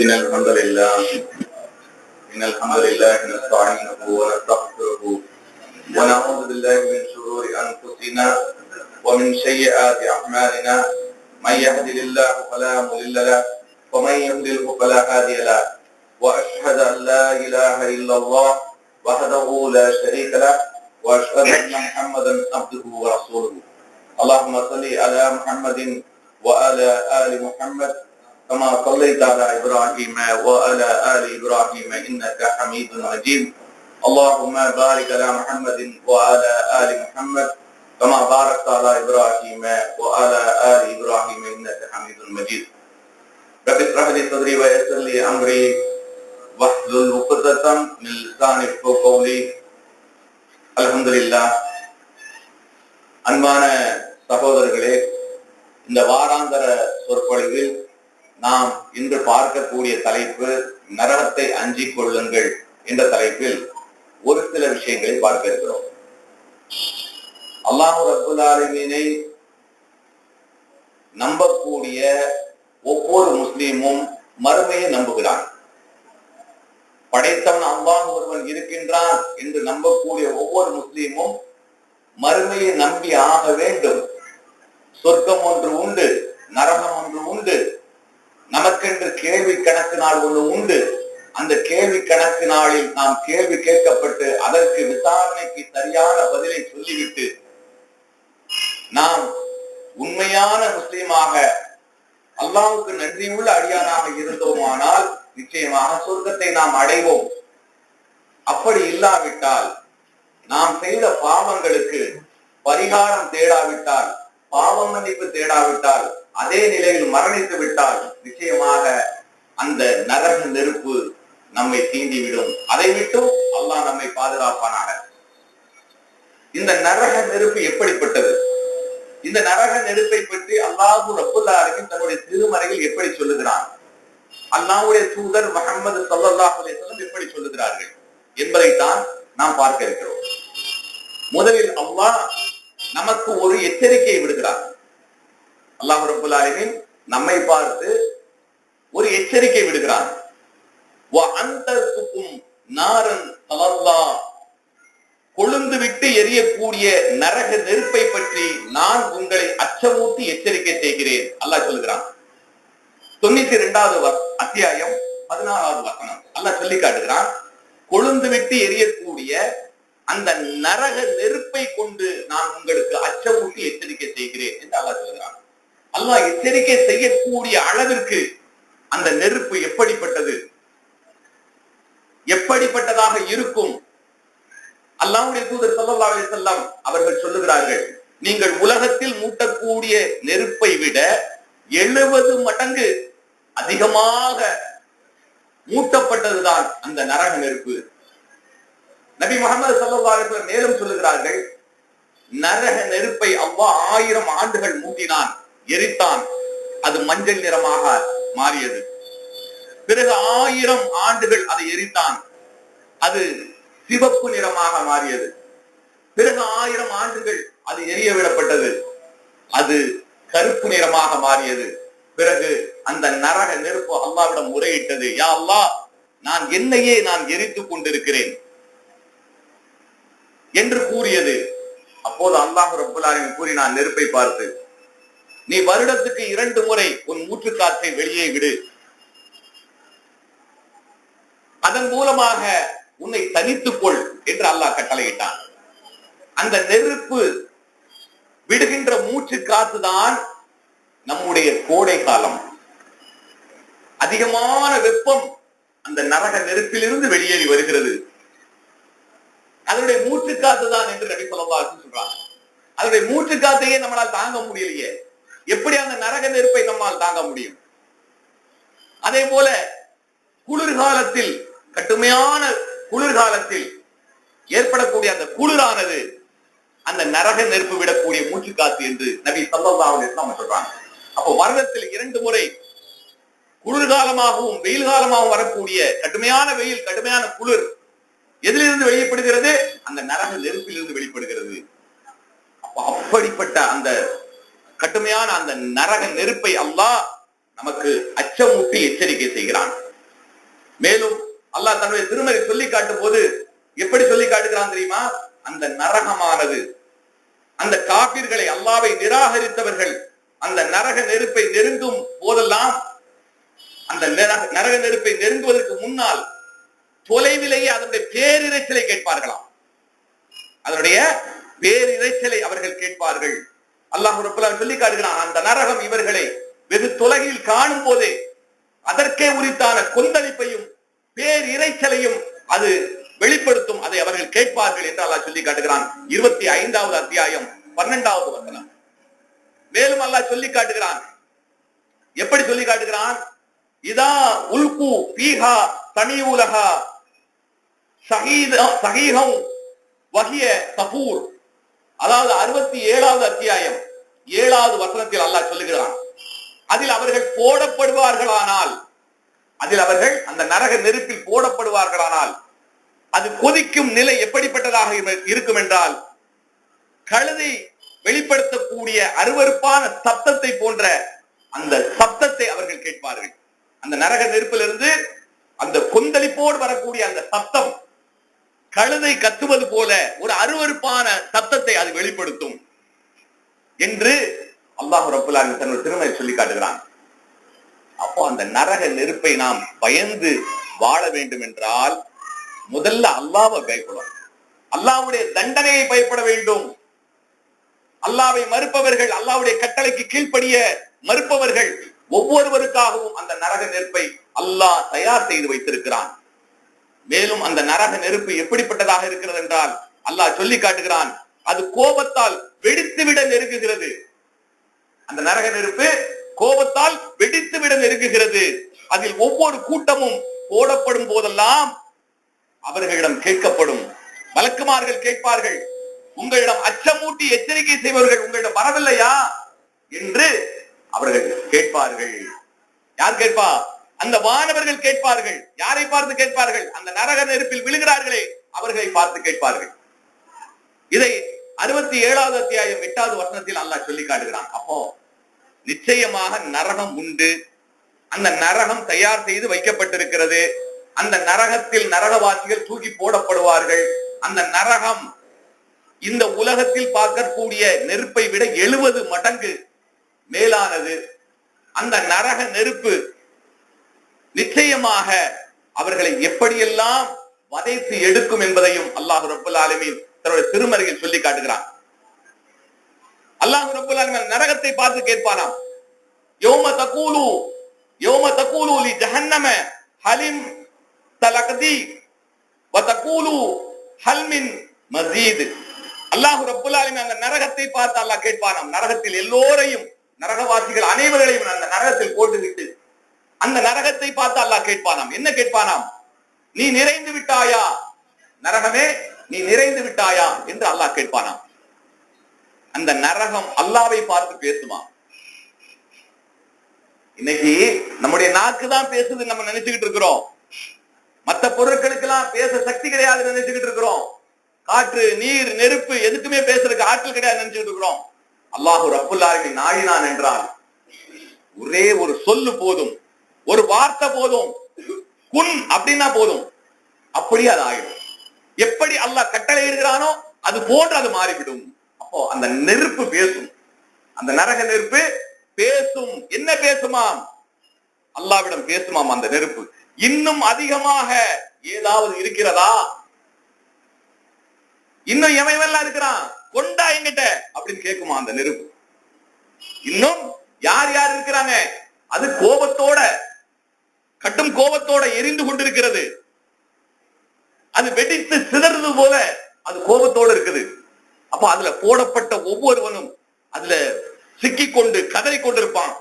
إن الحمد لله نستعينه ونستغفره ونعوذ بالله من شرور أنفسنا ومن سيئات أعمالنا من يهده الله فلا مضل له ومن يضلل فلا هادي له وأشهد أن لا إله إلا الله وحده لا شريك له وأشهد أن محمدا عبده ورسوله اللهم صل على محمد وعلى آل محمد كما صليت على إبراهيم وعلى آل إبراهيم إنك حميد مجيد اللهم بارك على محمد وعلى آل محمد كما باركت على إبراهيم وعلى آل إبراهيم إنك حميد مجيد رب اشرح لي صدري ويسر لي أمري واحلل عقدة من لساني يفقهوا قولي الحمد لله. அன்பான சகோதரர்களே, இந்த வாராந்தர சொற்பொழிவில் நாம் இன்று பார்க்கக்கூடிய தலைப்பு நரகத்தை அஞ்சிக் கொள்ளுங்கள் என்ற தலைப்பில் ஒரு சில விஷயங்களை பார்க்க இருக்கிறோம். அல்லாஹ் ரப்பல் ஆலமீனை நம்பக்கூடிய ஒவ்வொரு முஸ்லீமும் மறுமையை நம்புகிறான். படைத்தவன் அல்லாஹ் ஒருவன் இருக்கின்றான் என்று நம்பக்கூடிய ஒவ்வொரு முஸ்லீமும் மறுமையை நம்பி ஆக வேண்டும். சொர்க்கம் ஒன்று உண்டு, நரகம் ஒன்று உண்டு, நமக்கென்று கேள்வி கணக்கு நாள் ஒன்று உண்டு. அந்த கேள்வி கணக்கு நாளில் நாம் கேள்வி கேட்கப்பட்டு அதற்கு விசாரணைக்கு சரியான பதிலை சொல்லிவிட்டு நாம் உண்மையான முஸ்லீமாக அல்லாஹ்வுக்கு நன்றியுள்ள அடியானாக இருந்தோமானால் நிச்சயமாக சொர்க்கத்தை நாம் அடைவோம். அப்படி இல்லாவிட்டால், நாம் செய்த பாவங்களுக்கு பரிகாரம் தேடாவிட்டால், பாவம் மன்னிப்பு தேடாவிட்டால், அதே நிலையில் மரணித்து விட்டால் நிச்சயமாக அந்த நரக நெருப்பு நம்மை தீண்டிவிடும். அதை விட்டும் அல்லாஹ் நம்மை பாதுகாப்பானாக. இந்த நரக நெருப்பு எப்படிப்பட்டது? இந்த நரக நெருப்பை பற்றி அல்லாஹ் ரப்பல் ஆலமீன் தன்னுடைய திருமறையில் எப்படி சொல்லுகிறான், அல்லாஹ்வுடைய தூதர் முஹம்மது ஸல்லல்லாஹு அலைஹி வஸல்லம் எப்படி சொல்லுகிறார்கள் என்பதைத்தான் நாம் பார்க்க இருக்கிறோம். முதலில் அல்லாஹ் நமக்கு ஒரு எச்சரிக்கை விடுகிறார். அல்லாஹ் ரப்பல் ஆலமீன் நம்மை பார்த்து ஒரு எச்சரிக்கை விடுகிறான். கொழுந்து விட்டு எரியக்கூடிய நரக நெருப்பை பற்றி நான் உங்களை அச்சமூட்டி எச்சரிக்கை செய்கிறேன் அல்லாஹ் சொல்லுகிறான். 92வது அத்தியாயம் 14வது வசனம் அல்லாஹ் சொல்லி காட்டுகிறான். கொழுந்து விட்டு எரியக்கூடிய அந்த நரக நெருப்பை கொண்டு நான் உங்களுக்கு அச்சமூட்டி எச்சரிக்கை செய்கிறேன் என்று அல்லாஹ் சொல்கிறான். அல்லாஹ் எச்சரிக்கை செய்யக்கூடிய அளவிற்கு அந்த நெருப்பு எப்படிப்பட்டது, எப்படிப்பட்டதாக இருக்கும்? அல்லாஹ்வுடைய தூதர் ஸல்லல்லாஹு அலைஹி வஸல்லம் அவர்கள் சொல்லுகிறார்கள், நீங்கள் உலகத்தில் மூட்டக்கூடிய நெருப்பை விட 70 மடங்கு அதிகமாக மூட்டப்பட்டதுதான் அந்த நரக நெருப்பு. நபி முஹம்மது ஸல்லல்லாஹு அலைஹி வஸல்லம் மேலும் சொல்லுகிறார்கள், நரக நெருப்பை அல்லாஹ் 1000 ஆண்டுகள் மூட்டினான், எரித்தான், அது மஞ்சள் நிறமாக மாறியது. பிறகு 1000 ஆண்டுகள் அதை எரித்தான், அது சிவப்பு நிறமாக மாறியது. பிறகு 1000 ஆண்டுகள் அது எரிய விடப்பட்டது, அது கருப்பு நிறமாக மாறியது. பிறகு அந்த நரக நெருப்பு அல்லாஹ்விடம் முறையிட்டது, யா அல்லாஹ், நான் என்னையே நான் எரித்துக் கொண்டிருக்கிறேன் என்று கூறியது. அப்போது அல்லாஹ் ரப்பல் ஆலமீன் கூறினான் நெருப்பை பார்த்து, நீ வருடத்துக்கு 2 முறை உன் மூச்சு காற்றை வெளியே விடு, அதன் மூலமாக உன்னை தனித்துக் கொள் என்று அல்லாஹ் கட்டளையிட்டான். அந்த நெருப்பு விடுகின்ற மூச்சு காத்துதான் நம்முடைய கோடை காலம். அதிகமான வெப்பம் அந்த நரக நெருப்பிலிருந்து வெளியேறி வருகிறது. அதனுடைய மூச்சு காத்துதான் என்று நபி ஸல்லல்லாஹு அலைஹி வஸல்லம் சொல்றாங்க. அதனுடைய மூச்சு காத்தையே நம்மளால் தாங்க முடியலையே, எப்படி அந்த நரக நெருப்பை நம்மால் தாங்க முடியும்? அதே போல குளிர்காலத்தில், கடுமையான குளிர்காலத்தில் ஏற்படக்கூடிய அந்த குளிரானது அந்த நரக நெருப்பு விடக்கூடிய மூச்சு காத்து என்று நபி ஸல்லல்லாஹு அலைஹி வஸல்லம் சொல்றாங்க. அப்போ வருடத்தில் 2 முறை குளிர்காலமாகவும் வெயில் காலமாகவும் வரக்கூடிய கடுமையான வெயில், கடுமையான குளிர் எதிலிருந்து வெளிப்படுகிறது? அந்த நரக நெருப்பிலிருந்து வெளிப்படுகிறது. அப்படிப்பட்ட அந்த கடுமையான அந்த நரக நெருப்பை அல்லாஹ் நமக்கு அச்சமூட்டி எச்சரிக்கை செய்கிறான். மேலும் அல்லாஹ் தன்னுடைய திருமறை சொல்லி காட்டும் போது எப்படி சொல்லி காட்டுகிறான் தெரியுமா? அந்த நரகமானது அந்த காபிர்களை, அல்லாஹ்வை நிராகரித்தவர்கள் அந்த நரக நெருப்பை நெருங்கும் போதெல்லாம், அந்த நரக நெருப்பை நெருங்குவதற்கு முன்னால் தொலைவிலேயே அதனுடைய பேரிரைச்சலை கேட்பார்களாம். அதனுடைய பேரிரைச்சலை அவர்கள் கேட்பார்கள். அல்லாஹ் ரப்பல் ஆலமீன் சொல்லி காட்டுகிறான், அந்த நரகம் இவர்களை வெகு தொலைவில் காணும் போதே அதற்கே உரித்தான கொந்தளிப்பையும் பேரிரைச்சலையும் அது வெளிப்படுத்தும். அதை அவர்கள் கேட்பார்கள் என்று அல்லாஹ் சொல்லி காட்டுகிறான். 25வது அத்தியாயம் 12வது வசனம். மேலும் அல்லாஹ் சொல்லி காட்டுகிறான், எப்படி சொல்லி காட்டுகிறான்? இதா உல்கு பீஹா தனியுலஹா சஹீஹம் வஹிய தஃபூர். அதாவது 67வது அத்தியாயம் 7வது வசனத்தில் அல்லாஹ் சொல்லுகிறான், அதில் அவர்கள் போடப்படுவார்களானால், அதில் அவர்கள் அந்த நரக நெருப்பில் போடப்படுவார்களானால் அது கொதிக்கும் நிலை எப்படிப்பட்டதாக இருக்கும் என்றால், கழுதை வெளிப்படுத்தக்கூடிய அருவருப்பான சப்தத்தை போன்ற அந்த சப்தத்தை அவர்கள் கேட்பார்கள். அந்த நரக நெருப்பிலிருந்து அந்த கொந்தளிப்போடு வரக்கூடிய அந்த சப்தம் கழுதை கத்துவது போல ஒரு அருவருப்பான சப்தத்தை அது வெளிப்படுத்தும் என்று அல்லாஹ் ரப்பல் ஆலமீன் தன்னுடைய திருமறை சொல்லி காட்டுகிறான். அப்போ அந்த நரக நெருப்பை நாம் பயந்து வாழ வேண்டும் என்றால் முதல்ல அல்லாஹ்வை பயப்படும், அல்லாஹ்வுடைய தண்டனையை பயப்பட வேண்டும். அல்லாஹ்வை மறுப்பவர்கள், அல்லாஹ்வுடைய கட்டளைக்கு கீழ்ப்படிய மறுப்பவர்கள் ஒவ்வொருவருக்காகவும் அந்த நரக நெருப்பை அல்லாஹ் தயார் செய்து வைத்திருக்கிறான். மேலும் அந்த நரக நெருப்பு எப்படிப்பட்டதாக இருக்கிறது என்றால் அல்லாஹ் சொல்லி காட்டுகிறான், அது கோபத்தால் வெடித்துவிட நெருங்குகிறது. அந்த நரக நெருப்பு கோபத்தால் வெடித்துவிட நெருங்குகிறது. அதில் ஒவ்வொரு கூட்டமும் போடப்படும் போதெல்லாம் அவர்களிடம் கேட்கப்படும், மலக்குமார்கள் கேட்பார்கள், உங்களிடம் அச்சமூட்டி எச்சரிக்கை செய்பவர்கள் உங்களிடம் வரவில்லையா என்று அவர்கள் கேட்பார்கள். யார் கேட்பா? அந்த வானவர்கள் கேட்பார்கள். யாரை பார்த்து கேட்பார்கள்? அந்த நரக நெருப்பில் விழுகிறார்களே அவர்களை பார்த்து கேட்பார்கள். இதை 67வது அத்தியாயம் 8வது வசனத்தில் அல்லாஹ் சொல்லி காட்டுகிறான். அப்போ நிச்சயமாக நரகம் உண்டு, அந்த நரகம் தயார் செய்து வைக்கப்பட்டிருக்கிறது. அந்த நரகத்தில் நரகவாசிகள் தூக்கி போடப்படுவார்கள். அந்த நரகம் இந்த உலகத்தில் பார்க்கக்கூடிய நெருப்பை விட 70 மடங்கு மேலானது. அந்த நரக நெருப்பு நிச்சயமாக அவர்களை எப்படியெல்லாம் வதைத்து எடுக்கும் என்பதையும் அல்லாஹ் ரப்பல் ஆலமீன் தன்னுடைய திருமறையில் சொல்லி காட்டுகிறான். அல்லாஹ் ரப்பல் ஆலமீன் நரகத்தை பார்த்து கேட்பானாம், யௌம தகூலு லி ஜஹன்னம ஹலிம் தலக்தி வ தகூலு ஹல் மின் மஸீத். அல்லாஹ் ரப்பல் ஆலமீன் அந்த நரகத்தை பார்த்து அல்லாஹ் கேட்பானாம், நரகத்தில் எல்லோரையும், நரகவாசிகள் அனைவரையும் அந்த நரகத்தில் போட்டுவிட்டு அந்த நரகத்தை பார்த்து அல்லாஹ் கேட்பானாம். என்ன கேட்பானாம்? நீ நிறைந்து விட்டாயா, நரகமே நீ நிறைந்து விட்டாயா என்று அல்லாஹ் கேட்பானாம். அந்த நரகம் அல்லாஹ்வை பார்த்து பேசுமா? இன்னைக்கு நம்முடைய நாக்கு தான் பேசுது நம்ம நினைச்சுக்கிட்டு இருக்கிறோம். மற்ற பொருட்களுக்கு எல்லாம் பேச சக்தி கிடையாது நினைச்சுக்கிட்டு இருக்கிறோம். காற்று, நீர், நெருப்பு எதுக்குமே பேசுறதுக்கு ஆற்றல் கிடையாது நினைச்சுக்கிட்டு இருக்கிறோம். அல்லாஹ் ரப்பல் ஆலமீன் நாடினான் என்றால் ஒரே ஒரு சொல்லு போதும், ஒரு வார்த்தை போதும், குன் அப்படின்னா போதும், அப்படியே அது ஆயிடும். எப்படி அல்லாஹ் கட்டளை இடுகிறானோ அது போன்று அது மாறிவிடும். அப்போ அந்த நெருப்பு பேசும், அந்த நரக நெருப்பு பேசும். என்ன பேசுமாம்? அல்லாஹ்விடம் பேசுமாம் அந்த நெருப்பு. இன்னும் அதிகமாக ஏதாவது இருக்கிறதா, இன்னும் எவெல்லாம் இருக்கிறான் கொண்டா என்கிட்ட அப்படின்னு கேட்குமா அந்த நெருப்பு. இன்னும் யார் யார் இருக்கிறாங்க? அது கோபத்தோட, கட்டும் கோபத்தோட எரிந்து கொண்டிருக்கிறது. அது வெடித்து சிதறது போல அது கோபத்தோடு இருக்குது. அப்ப அதுல போடப்பட்ட ஒவ்வொருவனும் அதுல சிக்கிக்கொண்டு கதறி கொண்டிருப்பான்.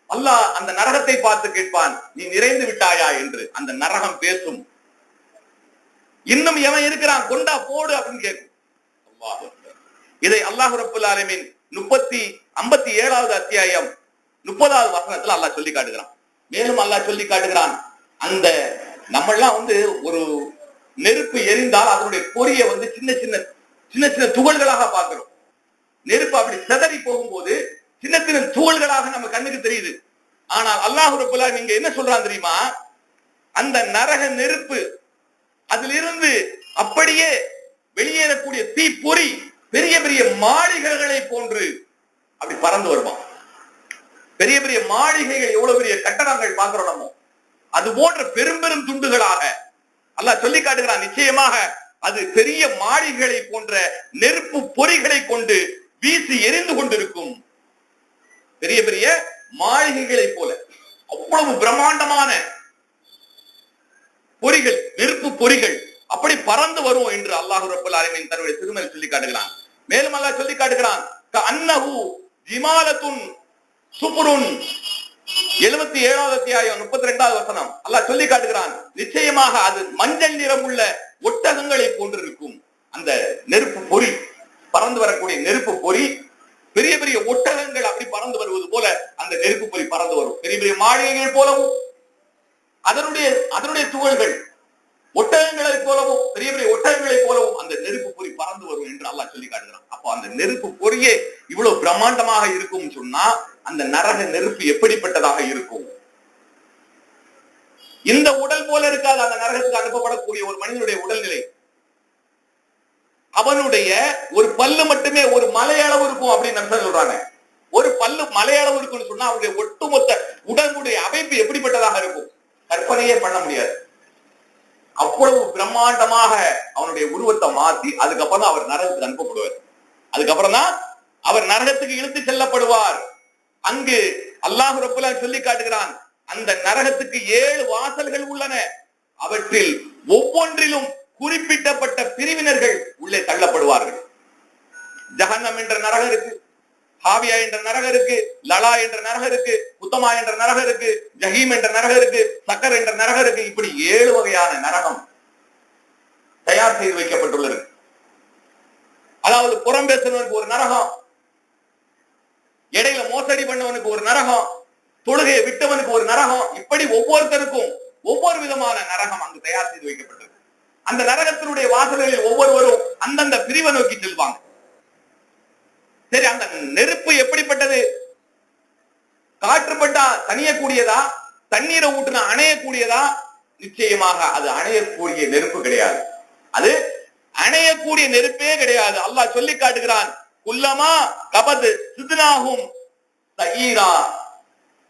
அல்லாஹ் அந்த நரகத்தை பார்த்து கேட்பான், நீ நிறைந்து விட்டாயா என்று. அந்த நரகம் பேசும். இன்னும் எவன் இருக்கிறான் கொண்டா போடு அப்படின்னு கேட்கும். இதை அல்லாஹ் ரப்பல் ஆலமீன் 57வது அத்தியாயம் 30வது வசனத்துல அல்லாஹ் சொல்லி காட்டுகிறான். மேலும் அல்லாஹ் சொல்லி காட்டுகிறான், அந்த நம்மெல்லாம் ஒரு நெருப்பு எரிந்தால் அதனுடைய பொரிய சின்ன சின்ன சின்ன சின்ன துகள்களாக பார்க்கிறோம். நெருப்பு அப்படி சிதறி போகும்போது சின்ன சின்ன துகள்களாக நம்ம கண்ணுக்கு தெரியுது. ஆனால் அல்லாஹ் ரப்பல் ஆலமீன் நீங்க என்ன சொல்றான் தெரியுமா? அந்த நரக நெருப்பு அதிலிருந்து அப்படியே வெளியேறக்கூடிய தீப்பொறி பெரிய பெரிய மாளிகைகளை போன்று அப்படி பறந்து வருவான். பெரிய பெரிய மாளிகைகள், எவ்வளவு பெரிய கட்டடங்கள் பார்க்கிறோம் நம்ம, அது போன்ற பெரும் பெரும் துண்டுகளாக அல்லாஹ் சொல்லி காட்டுகிறான். நிச்சயமாக அது பெரிய மாளிகைகளை போன்ற நெருப்பு பொறிகளை கொண்டு வீசி எரிந்து கொண்டிருக்கும். பெரிய பெரிய மாளிகைகளை போல அவ்வளவு பிரம்மாண்டமான பொறிகள், நெருப்பு பொறிகள் அப்படி பறந்து வரும் என்று அல்லாஹ் ரப்பல் ஆலமீன் தன்னுடைய திருமறை சொல்லி காட்டுகிறான். மேலும் அல்லாஹ் சொல்லி காட்டுகிறான், கஅன்னஹு ஜிமாலத்துன் சுபுருன், 77வது அத்தியாயம் 32வது வசனம். அல்லாஹ் சொல்லி காட்டுகிறான், நிச்சயமாக அது மஞ்சள் நிறம் உள்ள ஒட்டகங்களை போன்றிருக்கும். அந்த நெருப்பு பொறி, பறந்து வரக்கூடிய நெருப்பு பொறி பெரிய பெரிய ஒட்டகங்கள் அப்படி பறந்து வருவது போல அந்த நெருப்பு பொறி பறந்து வரும். பெரிய பெரிய மாளிகைகள் போலவும் அதனுடைய துகள்கள் ஒட்டகங்களை போலவும், பெரிய பெரிய ஒட்டகங்களை போலவும் அந்த நெருப்பு பொறி பறந்து வரும் என்று அல்லாஹ் சொல்லி காட்டுகிறான். அப்போ அந்த நெருப்பு பொறியே இவ்வளவு பிரம்மாண்டமாக இருக்கும் சொன்னா அந்த நரக நெருப்பு எப்படிப்பட்டதாக இருக்கும்? இந்த உடல் போல இருக்காது அந்த நரகத்துக்கு அனுப்பப்படக்கூடிய ஒரு மனிதனுடைய உடல்நிலை. அவனுடைய ஒரு பல்லு மட்டுமே ஒரு மலையளவு இருக்கும் அப்படின்னு சொல்றாங்க. ஒரு பல்லு மலையளவு இருக்குன்னு சொன்னா அவனுடைய ஒட்டுமொத்த உடலுடைய அமைப்பு எப்படிப்பட்டதாக இருக்கும்? கற்பனையே பண்ண முடியாது. அவ்வளவு பிரம்மாண்டமாக அவனுடைய உருவத்தை மாத்தி அதுக்கப்புறம் தான் அவர் நரகத்துக்கு அனுப்பப்படுவார். அதுக்கப்புறம் தான் அவர் நரகத்துக்கு இழுத்து செல்லப்படுவார். அங்கு அல்லாஹ் ரப்பல் ஆலமீன் சொல்லி காட்டுகிறான், அந்த நரகத்துக்கு 7 வாசல்கள் உள்ளன. அவற்றில் ஒவ்வொன்றிலும் குறிப்பிட்டப்பட்ட பிரிவினர்கள் உள்ளே தள்ளப்படுவார்கள். ஜஹன்னம் என்ற நரகம் இருக்கு, ஹாவியா என்ற நரகம் இருக்கு, லலா என்ற நரகம் இருக்கு, உத்தமா என்ற நரகம் இருக்கு, ஜஹீம் என்ற நரகம் இருக்கு, சக்கர் என்ற நரகம் இருக்கு. இப்படி 7 வகையான நரகம் தயார் செய்து வைக்கப்பட்டுள்ளது. அதாவது புறம் பேசுறவனுக்கு ஒரு நரகம், இடையில மோசடி பண்ணவனுக்கு ஒரு நரகம், தொழுகையை விட்டவனுக்கு ஒரு நரகம், இப்படி ஒவ்வொருத்தருக்கும் ஒவ்வொரு விதமான நரகம் அங்கு தயார் செய்து வைக்கப்பட்டது. அந்த நரகத்தினுடைய வாசல்களில் ஒவ்வொருவரும் அந்தந்த பிரிவை நோக்கி செல்வாங்க. சரி, அந்த நெருப்பு எப்படிப்பட்டது? காற்றுப்பட்டா தனியக்கூடியதா, தண்ணீரை ஊற்றினா அணையக்கூடியதா? நிச்சயமாக அது அணையக்கூடிய நெருப்பு கிடையாது. அது அணையக்கூடிய நெருப்பே கிடையாது. அல்லாஹ் சொல்லி காட்டுகிறான், குல்லமா கபது சித்னாஹும் தஈரா.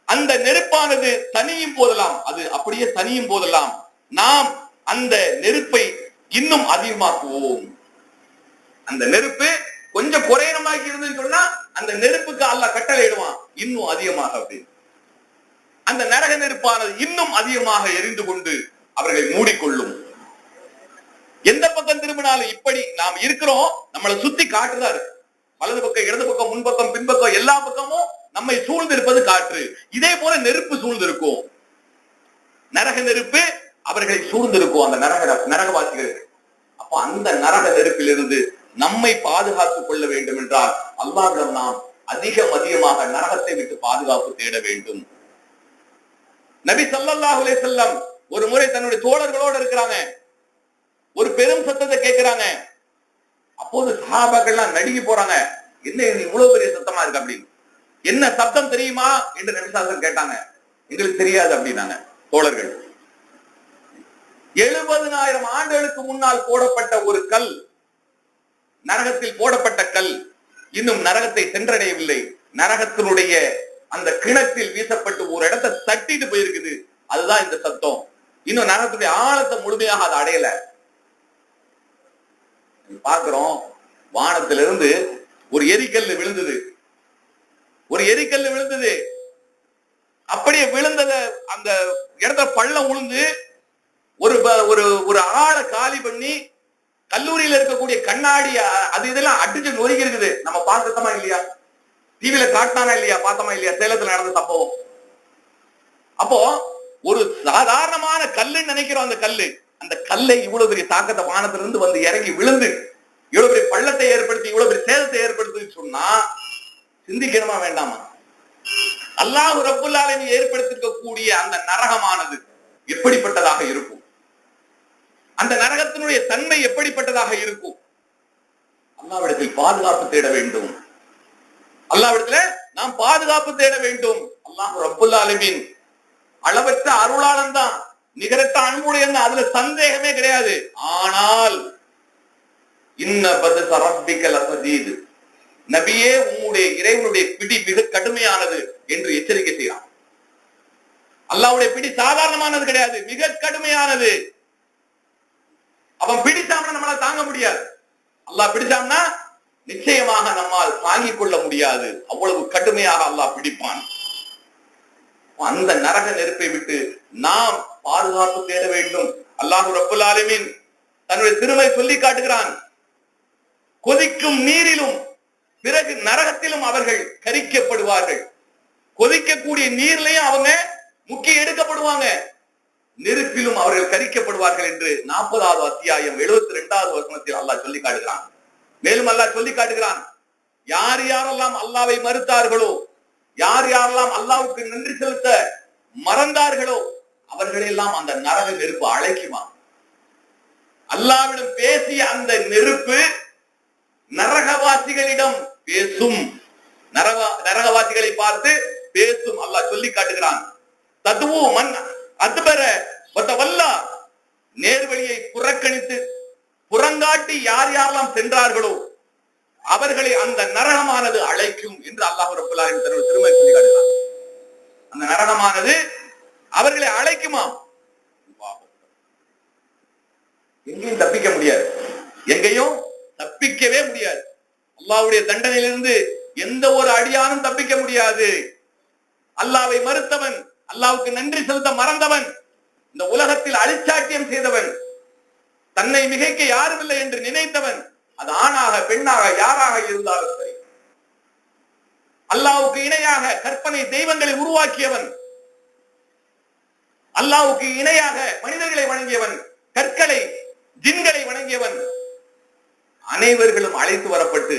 அந்த நெருப்பானது தனியும் போதெல்லாம், அது அப்படியே தனியும் போதெல்லாம் நாம் அந்த நெருப்பை இன்னும் அதிகமாக்குவோம். அந்த நெருப்பு கொஞ்சம் குறையணமாக்கி இருந்துன்னு சொன்னா அந்த நெருப்புக்கு அல்லாஹ் கட்டளையிடுவான் இன்னும் அதிகமாக. அப்படின்னு அந்த நரக நெருப்பானது இன்னும் அதிகமாக எரிந்து கொண்டு அவர்களை மூடிக்கொள்ளும். எந்த பக்கம் திரும்பினாலும் இப்படி நாம் இருக்கிறோம், நம்மளை சுத்தி காற்றுதான் இருக்கு. வலது பக்கம், இடது பக்கம், முன்பக்கம், பின்பக்கம், எல்லா பக்கமும் நம்மை சூழ்ந்திருப்பது காற்று. இதே போல நெருப்பு சூழ்ந்திருக்கும். நரக நெருப்பு அவர்களை சூழ்ந்திருக்கும், அந்த நரகவாசிகளுக்கு. அப்போ அந்த நரக நெருப்பிலிருந்து நம்மை பாதுகாத்துக் கொள்ள வேண்டும் என்றால் அல்லாஹ்விடம் நாம் அதிகமாக நரகத்தை விட்டு பாதுகாப்பு தேட வேண்டும். நபி ஸல்லல்லாஹு அலைஹி வஸல்லம் ஒரு முறை தன்னுடைய தோழர்களோடு இருக்கிறாங்க, ஒரு பெரும் சத்தத்தை கேட்கிறாங்க. அப்போது சஹாபாக்கள்லாம் நடுங்கி போறாங்க. என்ன இவ்வளவு பெரிய சத்தமா இருக்கு அப்படின்னு. என்ன சப்தம் தெரியுமா என்று நபி ஸல்லல்லாஹு அலைஹி வஸல்லம் கேட்டாங்க. எங்களுக்கு தெரியாது அப்படின்னாங்க தோழர்கள். 70,000 ஆண்டுகளுக்கு முன்னால் போடப்பட்ட ஒரு கல், நரகத்தில் போடப்பட்ட கல் இன்னும் நரகத்தை சென்றடையவில்லை. நரகத்தினுடைய அந்த கிணத்தில் வீசப்பட்டு ஒரு இடத்தை தட்டிட்டு போயிருக்குது. அதுதான் இந்த சத்தம். இன்னும் நரகத்துடைய ஆழத்தை முழுமையாக அதை அடையல. பார்க்கிறோம், வானத்திலிருந்து ஒரு எரிக்கல் விழுந்தது. ஒரு எரிக்கல் விழுந்தது. அப்படியே விழுந்தத அந்த இடத்துல பள்ளம் விழுந்து ஒரு ஆளை காலி பண்ணி கல்லூரியில இருக்கக்கூடிய கண்ணாடி அது இதெல்லாம் அடிச்சு நொறுக்கி இருக்குது. நம்ம பார்த்தோமா இல்லையா? டிவியில காட்டினானா இல்லையா? பார்த்தோமா இல்லையா? சேலத்துல நடந்த சம்பவம். அப்போ ஒரு சாதாரணமான கல்லுன்னு நினைக்கிறோம். அந்த கல்லை இவ்வளவு பெரிய தாக்கத்தை வானத்திலிருந்து வந்து இறங்கி விழுந்து இவ்வளவு பெரிய பள்ளத்தை ஏற்படுத்தி இவ்வளவு பெரிய சேதத்தை ஏற்படுத்தி சொன்னா சிந்திக்கணுமா வேண்டாமா? அல்லாஹ் ரப்புல் ஆலமீன் ஏற்படுத்திருக்கக்கூடிய அந்த நரகமானது எப்படிப்பட்டதாக இருக்கும்? அந்த நரகத்தினுடைய தன்மை எப்படிப்பட்டதாக இருக்கும்? அல்லாஹ்விடத்தில் பாதுகாப்பு தேட வேண்டும். அல்லாஹ்விடத்துல நாம் பாதுகாப்பு தேட வேண்டும். அல்லாஹ் ரப்புல் ஆலமீன் அளவற்ற அருளாளன் தான், நிகரற்ற அன்புடையன், அதுல சந்தேகமே கிடையாது. ஆனால் இன்ன பத்ஸ ரப்பிக லஸதீத், நபியே உம்முடைய இறைவனுடைய பிடி மிக கடுமையானது என்று எச்சரிக்கை செய்கிறான். அல்லாஹ்வுடைய பிடி சாதாரணமானது கிடையாது, மிக கடுமையானது. அவன் பிடிச்சாம்னா நம்மளால தாங்க முடியாது. அல்லாஹ் பிடிச்சாம்னா நிச்சயமாக நம்மால் தாங்கிக் கொள்ள முடியாது. அவ்வளவு கடுமையாக அல்லாஹ் பிடிப்பான். அந்த நரக நெருப்பை விட்டு நாம் பாதுகாப்பு தேட வேண்டும். அல்லாஹ் ரப்புல் ஆலமீன் தன்னுடைய திருமை சொல்லி காட்டுகிறான். கொதிக்கும் நீரிலும் பிறகு நரகத்திலும் அவர்கள் கரிக்கப்படுவார்கள். கொதிக்கக்கூடிய நீர்லையும் அவங்க முக்கி எடுக்கப்படுவாங்க, நெருப்பிலும் அவர்கள் கரிக்கப்படுவார்கள் என்று 40வது அத்தியாயம் 72வது வசனத்தில் அல்லாஹ் சொல்லி காட்டுகிறான். மேலும் அல்லாஹ் சொல்லி காட்டுகிறான், யார் யாரெல்லாம் அல்லாஹ்வை மறுத்தார்களோ, யார் யாரெல்லாம் அல்லாஹ்வுக்கு நன்றி செலுத்த மறந்தார்களோ அவர்களெல்லாம் அந்த நரக நெருப்பு அழைக்குமா. அல்லாஹ்விடம் பேசிய அந்த நெருப்பு நரகவாசிகளிடம் பேசும், நரகவாசிகளை பார்த்து பேசும். அல்லாஹ் சொல்லி காட்டுகிறான், ததுவு மன் அத்பர வதவல்லா, நேர்வழியை புறக்கணித்து புறங்காட்டி யார் யாரெல்லாம் சென்றார்களோ அவர்களை அந்த நரகமானது அழைக்கும் என்று அல்லாஹ் ரப்பல் ஆலமீன் தன்னுடைய திருமறை சொல்லி காட்டுகிறான். அந்த நரகமானது அவர்களை அழைக்குமாம். எங்கேயும் தப்பிக்க முடியாது, எங்கேயும் தப்பிக்கவே முடியாது. அல்லாஹ்வுடைய தண்டனையிலிருந்து எந்த ஒரு அடியானும் தப்பிக்க முடியாது. அல்லாஹ்வை மறுத்தவன், அல்லாஹ்வுக்கு நன்றி செலுத்த மறந்தவன், இந்த உலகத்தில் அழிச்சாட்டியம் செய்தவன், தன்னை மிகைக்க யாரும் இல்லை என்று நினைத்தவன், அது ஆணாக பெண்ணாக யாராக இருந்தாலும் சரி, அல்லாஹ்வுக்கு இணையாக கற்பனை தெய்வங்களை உருவாக்கியவன், அல்லாஹ்வுக்கு இணையாக மனிதர்களை வணங்கியவன், கற்களை ஜின்களை வணங்கியவன், அனைவர்களும் அழைத்து வரப்பட்டு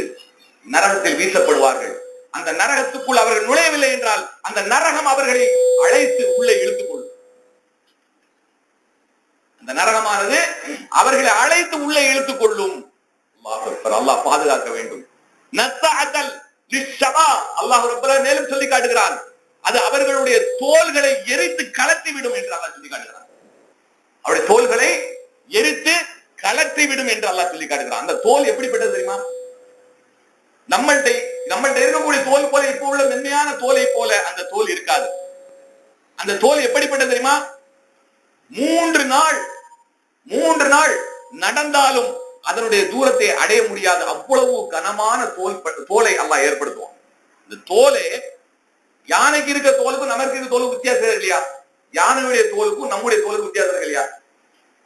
நரகத்தில் வீசப்படுவார்கள். அந்த நரகத்துக்குள் அவர்கள் நுழையவில்லை என்றால் அந்த நரகம் அவர்களை அழைத்து உள்ளே இழுத்துக் கொள்ளும். அந்த நரகமானது அவர்களை அழைத்து உள்ளே இழுத்துக் கொள்ளும். அல்லாஹ் பாதுகாக்க வேண்டும். அல்லாஹ் மேலும் சொல்லி காட்டுகிறான், அது அவர்களுடைய தோள்களை எரித்து கலத்தி விடும் என்று அல்லாஹ் சொல்லி காட்டுகிறான். அவருடைய தோள்களை எரித்து கலத்தி விடும் என்று அல்லாஹ் சொல்லி காட்டுகிறான். அந்த தோல் எப்படிப்பட்டது தெரியுமா? நம்மள்ட்ட இருக்கக்கூடிய தோல் போல, இப்ப உள்ள மென்மையான தோலை போல அந்த தோல் இருக்காது. அந்த தோல் எப்படிப்பட்டது தெரியுமா? 3 நாள் நடந்தாலும் அதனுடைய தூரத்தை அடைய முடியாத அவ்வளவு கனமான தோலை அல்லாஹ் ஏற்படுத்துவான். இந்த தோலை, யானைக்கு இருக்க தோலுக்கும் நமக்கு இருக்க தோலுக்கும் வித்தியாசம் இல்லையா? யானையுடைய தோலுக்கும் நம்முடைய தோலுக்கும் வித்தியாசம் இல்லையா?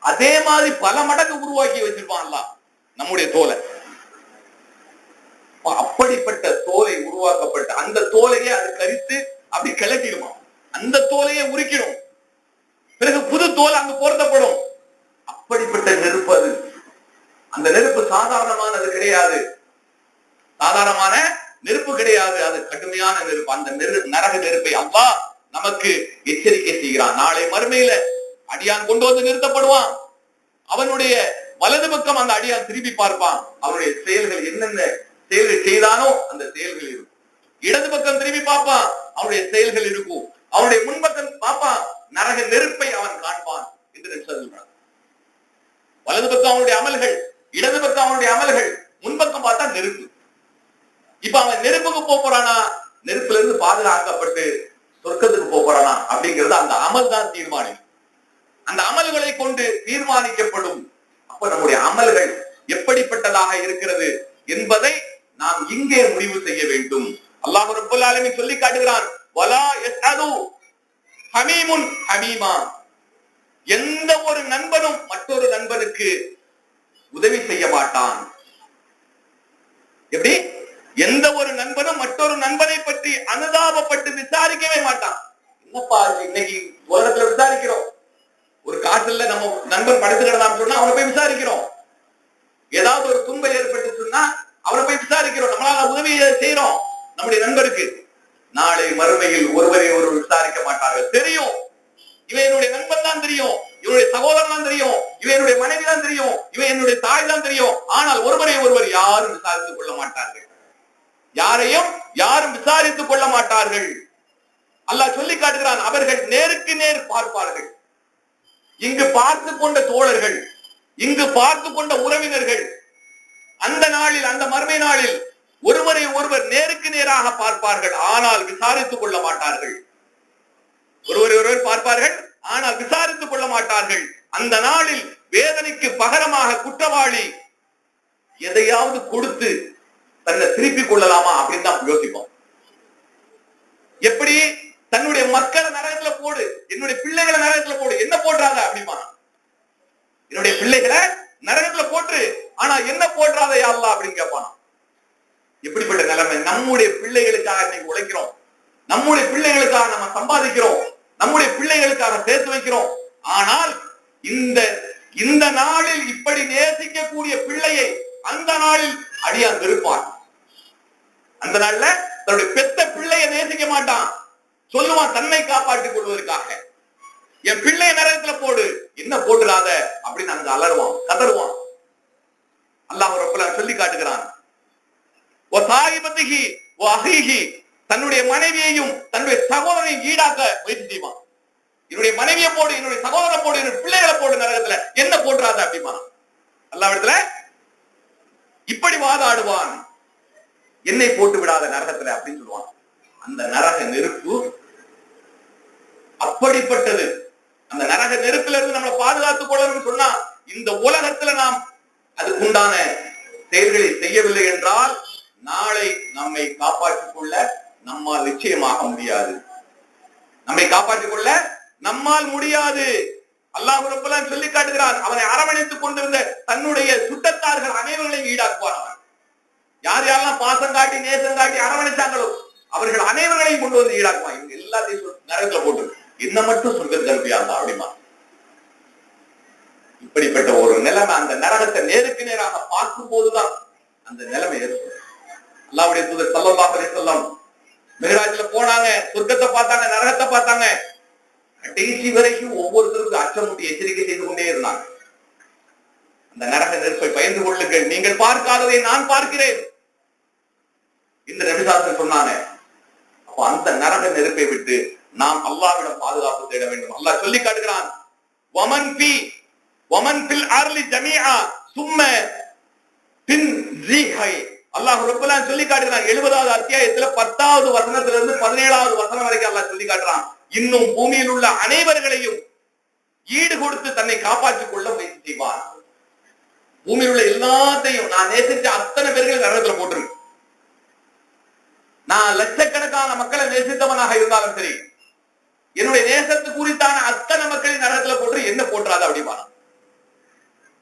அதே மாதிரி பல மடங்கு உருவாக்கி வச்சிருப்பான் அல்லாஹ் நம்முடைய தோலை. அப்படிப்பட்ட தோலை உருவாக்கப்பட்ட அந்த தோலையே அது கரித்து அப்படி கிளட்டிடுமா, அந்த தோலையே உரிக்கணும், பிறகு புது தோல் அங்கு பொருத்தப்படும். அப்படிப்பட்ட நெருப்பு அது. அந்த நெருப்பு சாதாரணமானது கிடையாது, சாதாரணமான நெருப்பு கிடையாது, அது கடுமையான நெருப்பு. அந்த நரக நெருப்பை அல்லாஹ் நமக்கு எச்சரிக்கை செய்கிறான். நாளை மறுமையில அடியான் கொண்டு வந்து நிறுத்தப்படுவான். அவனுடைய வலது பக்கம் அந்த அடியான் திரும்பி பார்ப்பான். அவனுடைய செயல்கள் என்னென்ன செயல்கள் செய்தானோ அந்த செயல்கள் இருக்கும். இடது பக்கம் திரும்பி பார்ப்பான், அவனுடைய செயல்கள் இருக்கும். அவனுடைய முன்பக்கம் பார்ப்பான், நரக நெருப்பை அவன் காண்பான் என்று சொல்றான். வலது பக்கம் அவனுடைய அமல்கள், இடது பக்கம் அவனுடைய அமல்கள், முன்பக்கம் பார்த்தா நெருப்பு. இப்ப அவன் நெருப்புக்கு போறானா, நெருப்புல இருந்து பாதுகாக்கப்பட்டு சொர்க்கத்துக்கு போறானா அப்படிங்கிறது அந்த அமல் தான் தீர்மானிக்கும். அந்த அமல்களை கொண்டு தீர்மானிக்கப்படும். அப்ப நம்முடைய அமல்கள் எப்படிப்பட்டதாக இருக்கிறது என்பதை நாம் இங்கே முடிவு செய்ய வேண்டும். அல்லாஹ் ரப்பல் ஆலமீன் சொல்லி காட்டுகிறான், வலா யஸ்அது ஹமீமுன் ஹமீமா, எந்த ஒரு நண்பனும் மற்றொரு நண்பனுக்கு உதவி செய்ய மாட்டான். எப்படி? எந்த ஒரு நண்பனும் மற்றொரு நண்பனை பற்றி அனுதாபப்பட்டு விசாரிக்கவே மாட்டான். என்னப்பா இன்னைக்கு உலகத்துல விசாரிக்கிறோம், ஒரு காட்டுல நம்ம நண்பன் படுத்து கிடந்தான்னு சொன்னா அவனை போய் விசாரிக்கிறோம். ஏதாவது ஒரு துன்பம் ஏற்பட்டு சொன்னா அவனை போய் விசாரிக்கிறோம், நம்மளால உதவி செய்யறோம் நம்முடைய நண்பருக்கு. நாளை மறுமையில் ஒருவரை ஒருவர் விசாரிக்க மாட்டார்கள். தெரியும், இவன் என்னுடைய நண்பன் தான் தெரியும், இவனுடைய சகோதரன் தான் தெரியும், இவன் என்னுடைய மனைவி தான் தெரியும், இவன் என்னுடைய தாய் தான் தெரியும். ஆனால் ஒருவரை ஒருவர் யாரும் விசாரித்துக் கொள்ள மாட்டார்கள். யாரையும் யாரும் விசாரித்துக் கொள்ள மாட்டார்கள். அல்லாஹ் சொல்லி காட்டுகிறான், அவர்கள் நேருக்கு நேர் பார்ப்பார்கள். இங்கு பார்த்து கொண்ட தோழர்கள், இங்கு பார்த்து கொண்ட உறவினர்கள் அந்த நாளில், அந்த மறுமை நாளில் ஒருவரை ஒருவர் நேருக்கு நேராக பார்ப்பார்கள், ஆனால் விசாரித்துக் கொள்ள மாட்டார்கள். ஒருவரை ஒருவர் பார்ப்பார்கள், ஆனால் விசாரித்துக் கொள்ள மாட்டார்கள். அந்த நாளில் வேதனைக்கு பகரமாக குற்றவாளி எதையாவது கொடுத்து தன்னை திருப்பிக் கொள்ளலாமா அப்படின்னு தான் யோசிப்போம். எப்படி தன்னுடைய மக்களை நரகத்துல போடு, என்னுடைய பிள்ளைகளை நரகத்துல போடு, என்ன போடுறாங்க அப்படிமா, என்னுடைய பிள்ளைகளை நரகத்துல போட்டு, ஆனா என்ன போடுறாத யா அல்லாஹ் அப்படின்னு கேட்பானா. எப்படிப்பட்ட நிலைமை! நம்முடைய பிள்ளைகளுக்காக இன்னைக்கு உழைக்கிறோம், நம்முடைய பிள்ளைகளுக்காக நம்ம சம்பாதிக்கிறோம், நம்முடைய பிள்ளைகளுக்காக சேர்த்து வைக்கிறோம். ஆனால் இந்த நாளில் இப்படி நேசிக்கக்கூடிய பிள்ளையை அந்த நாளில் அடியான் வெறுப்பான். அந்த நாள்ல தன்னுடைய பெத்த பிள்ளையை நேசிக்க மாட்டான், சொல்லுவான் தன்னை காப்பாற்றிக் கொள்வதற்காக, என் பிள்ளைய நரகத்துல போடு, என்ன போடுறாத அப்படின்னு அங்க அலறுவான், கதறுவான். அல்லாஹ் ரப்பல் ஆலமீன் சொல்லி காட்டுகிறான், தன்னுடைய மனைவியையும் தன்னுடைய சகோதரனையும் ஈடாக்க முயற்சி செய்வான். என்னுடைய மனைவியை போடு, என்னுடைய சகோதரனை போடு, என்னுடைய பிள்ளைகளை போடு நரகத்துல, என்ன போடுறாத அப்படிமா அல்லாஹ் இடத்துல இப்படி வாதாடுவான். என்னை போட்டு விடாத நரகத்துல அப்படின்னு சொல்லுவான். அந்த நரக நெருப்பு அப்படிப்பட்டது. அந்த நரக நெருப்பில இருந்து நம்மளை பாதுகாத்துக் கொள்ளணும்னு சொன்னா, இந்த உலகத்துல நாம் அதுக்கு உண்டான செயல்களை செய்யவில்லை என்றால் நாளை நம்மை காப்பாற்றிக் கொள்ள நம்மால் நிச்சயமாக முடியாது. நம்மை காப்பாற்றிக் கொள்ள நம்மால் முடியாது. அல்லாஹ் ரப்பல் ஆலமீன் சொல்லி காட்டுகிறான், அவனை அரவணைத்துக் கொண்டிருந்த தன்னுடைய சுற்றத்தார்கள் அனைவர்களையும் ஈடாக்குவார். அவன் யார் யாரெல்லாம் பாசம் காட்டி நேசம் காட்டி அரவணைச்சாங்களோ அவர்கள் அனைவர்களையும் கொண்டு வந்து ஈடாக்குவான். இவங்க எல்லாத்தையும் நரகத்துல போட்டு என்ன மட்டும் சொர்க்கத்துக்கு அனுப்பியாங்க அப்படிமா. இப்படிப்பட்ட ஒரு நிலைமை, அந்த நரகத்தை நேருக்கு நேராக பார்க்கும் போதுதான் அந்த நிலைமை ஏற்படும். அல்லாஹ்வுடைய தூதர் ஸல்லல்லாஹு அலைஹி வஸல்லம் மிஹ்ராஜ்ல போனாங்க, சொர்க்கத்தை பார்த்தாங்க, நரகத்தை பார்த்தாங்க. கடைசி வரைக்கும் ஒவ்வொருத்தருக்கும் அச்சமூட்டி எச்சரிக்கை செய்து கொண்டே இருந்தாங்க. அந்த நரக நெருப்பை பயந்து கொள்ளுங்கள், நீங்கள் பார்க்காததை நான் பார்க்கிறேன் இந்த நபிசாசன் சொன்னாங்க. அப்ப அந்த நரக நெருப்பை விட்டு நாம் அல்லாஹ்விடம் பாதுகாப்பு தேட வேண்டும். அல்லாஹ் சொல்லி காட்டுகிறான், வமன் ஃபில் அர்லி ஜமீஆ சும்ம தின்ஸிஹை. அல்லாஹ் ரப்பல் ஆலமீன் சொல்லி காட்டுகிறான் 70வது அத்தியாயத்துல 10வது வசனத்துல இருந்து 17வது வசனம் வரைக்கும் அல்லாஹ் சொல்லி காட்டுறான், இன்னும் பூமியில் உள்ள அனைவர்களையும் ஈடு கொடுத்து தன்னை காப்பாற்றிக் கொள்ள முயற்சி செய்வார். பூமியில் உள்ள எல்லாத்தையும் நான் நேசிச்ச அத்தனை பேர்கள் நரகத்துல போட்டிருக்கு. நான் லட்சக்கணக்கான மக்களை நேசித்தவனாக இருந்தாலும் சரி, என்னுடைய நேசத்து குறித்தான அத்தனை மக்களை நரகத்துல போட்டு என்ன போட்டுறாது அப்படிமா.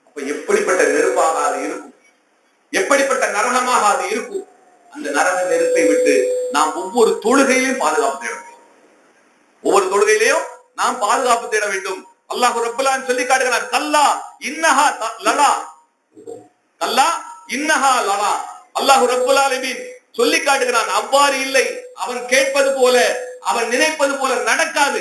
அப்ப எப்படிப்பட்ட நெருப்பாக அது இருக்கும், எப்படிப்பட்ட நரகமாக அது இருக்கும். அந்த நரக நெருப்பை விட்டு நாம் ஒவ்வொரு தொழுகையிலும் பாதுகாப்பு தேட வேண்டும். ஒவ்வொரு தொழுகையிலையும் நாம் பாதுகாப்பு தேட வேண்டும். அல்லாஹ் ரப்பல் ஆலமீன் சொல்லி காட்டுகிறான், கல்லா இன்னஹா லலா, கல்லா இன்னஹா லலா. அல்லாஹ் ரப்பல் ஆலமீன் சொல்லி காட்டுகிறான், அவ்வாறு இல்லை, அவன் கேட்பது போல, அவன் நினைப்பது போல நடக்காது.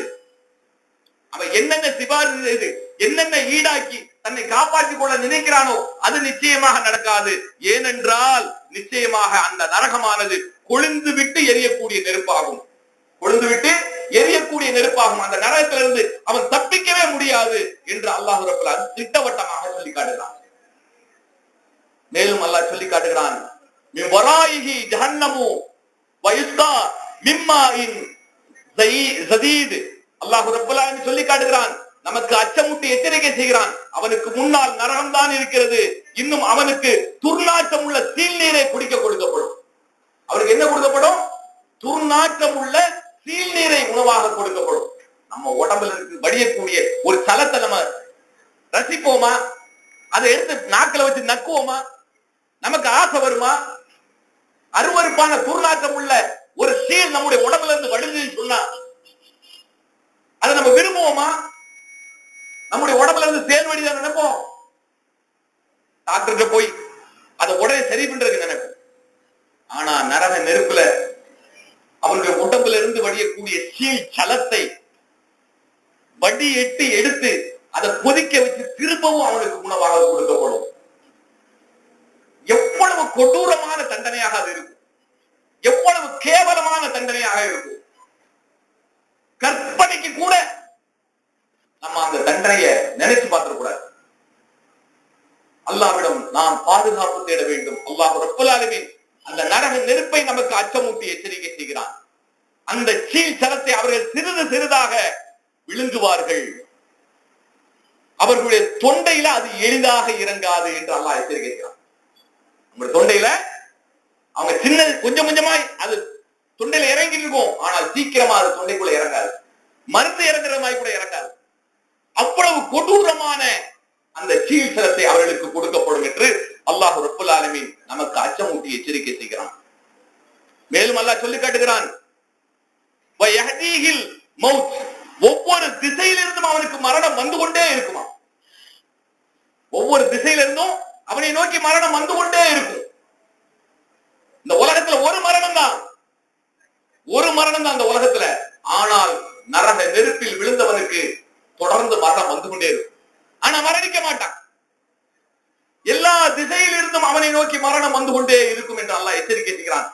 அவன் என்னென்ன சிபாரிசு செய்து என்னென்ன ஈடாக்கி தன்னை காப்பாற்றிக் கொள்ள நினைக்கிறானோ அது நிச்சயமாக நடக்காது. ஏனென்றால் நிச்சயமாக அந்த நரகமானது கொழுந்து விட்டு எரியக்கூடிய நெருப்பாகும், கொழுந்து விட்டு எரியக்கூடிய நெருப்பாகும். அந்த நரகத்திலிருந்து அவன் தப்பிக்கவே முடியாது என்று அல்லாஹ் ரப்பல் ஆலமீன் திட்டவட்டமாக சொல்லி காட்டுகிறான். மேலும் அல்லாஹ் சொல்லி காட்டுகிறான், மின் வராயிஹி ஜஹன்னமு வயுஸ்கா மிம்மாஇன் ஸதீத். அல்லாஹ் ரப்பல் ஆலமீன் சொல்லி காட்டுகிறான், நமக்கு அச்சமுட்டி எச்சரிக்கை செய்கிறான், அவனுக்கு முன்னால் நரகம் தான் இருக்கிறது, இன்னும் அவனுக்கு துர்நாற்றம் உள்ள சீல் நீரை குடிக்க கொடுக்கப்படும். அவருக்கு என்ன கொடுக்கப்படும்? துர்நாற்றம் உள்ள சீல் நீரை உணவாக கொடுக்கப்படும். நம்ம உடம்புல இருக்கு வடியக்கூடிய ஒரு சலத்தை நம்ம ரசிப்போமா? அதை எடுத்து நாக்கில வச்சு நக்குவோமா? நமக்கு ஆசை வருமா? அருவருப்பான துர்நாற்றம் உள்ள ஒரு சீல் நம்முடைய உடம்புல இருந்து வடிஞ்சு சொன்னா அதை நம்ம விரும்புவோமா? நம்முடைய உடம்புல இருந்து சேல் வடிதான் நினைப்போம். டாக்டருக்கு போய் அதை உடனே சரி பண்றதுக்கு நினைப்போம். ஆனா நரக நெருப்புல அவனுடைய உடம்புல இருந்து வடியக்கூடிய சீல் சலத்தை வடி எட்டு எடுத்து அதை கொதிக்க வச்சு திரும்பவும் அவனுக்கு உணவாக கொடுக்கப்படும். எவ்வளவு கொடூரமான தண்டனையாக அது இருக்கும், எவ்வளவு கேவலமான தண்டனையாக இருக்கும். கற்பனைக்கு கூட நம்ம அந்த தண்டனையை நினைச்சு பார்த்திடக்கூடாது. அல்லாஹ்விடம் நாம் பாதுகாப்பு தேட வேண்டும். அல்லாஹ் ரப்பல் ஆலமீன் அந்த நரக நெருப்பை நமக்கு அச்சமூட்டி எச்சரிக்கை செய்கிறான். அந்த சீல் சலத்தை அவர்கள் சிறிது சிறிதாக விழுங்குவார்கள். அவர்களுடைய தொண்டையில அது எளிதாக இறங்காது என்று அல்லாஹ் எச்சரிக்கை செய்கிறான். நம்ம தொண்டையில அவங்க சின்ன கொஞ்சம் கொஞ்சமாய் அது தொண்டையில இறங்கி இருக்கும், ஆனால் சீக்கிரமா அது தொண்டைக்குள்ள இறங்காது. மருந்து இறங்குற மாதிரி கூட இறங்காது. அவ்வளவு கொடூரமான அந்த சீல் சலத்தை அவர்களுக்கு கொடுக்கப்படும் என்று அல்லாஹ் ரப்பல் ஆலமீன் நமக்கு அச்சமூட்டி எச்சரிக்கை செய்கிறான். மேலும் அல்லாஹ் சொல்லி காட்டுகிறான், ஒவ்வொரு திசையிலிருந்தும் அவனுக்கு மரணம் வந்து கொண்டே இருக்குமா. ஒவ்வொரு திசையிலிருந்தும் அவனை நோக்கி மரணம் வந்து கொண்டே இருக்கும். இந்த உலகத்துல ஒரு மரணம் தான் இந்த உலகத்துல. ஆனால் நரக நெருப்பில் விழுந்தவனுக்கு தொடர்ந்து மரணம் வந்து கொண்டே இருக்கும். ஆனா மரணிக்க மாட்டான். எல்லா திசையிலிருந்தும் அவனை நோக்கி மரணம் வந்து கொண்டே இருக்கும் என்று அல்லாஹ் எச்சரிக்கை செய்கிறான்.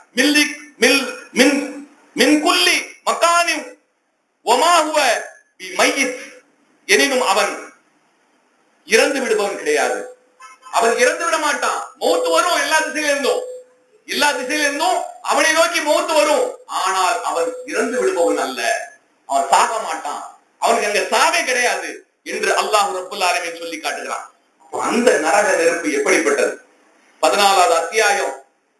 எனினும் அவன் இறந்து விடுபவன் கிடையாது. அவன் இறந்து விட மாட்டான். மௌத்து வரும் எல்லா திசையிலிருந்தும் அவனை நோக்கி மௌத்து வரும். ஆனால் அவன் இறந்து விடுபவன் அல்ல. அவன் சாக மாட்டான். அவனுக்கு அங்க சாவே கிடையாது என்று அல்லாஹ் ரப்பல் ஆலமீன் சொல்லி காட்டுகிறான். அந்த நரக நெருப்பு எப்படிப்பட்டது? 14வது அத்தியாயம்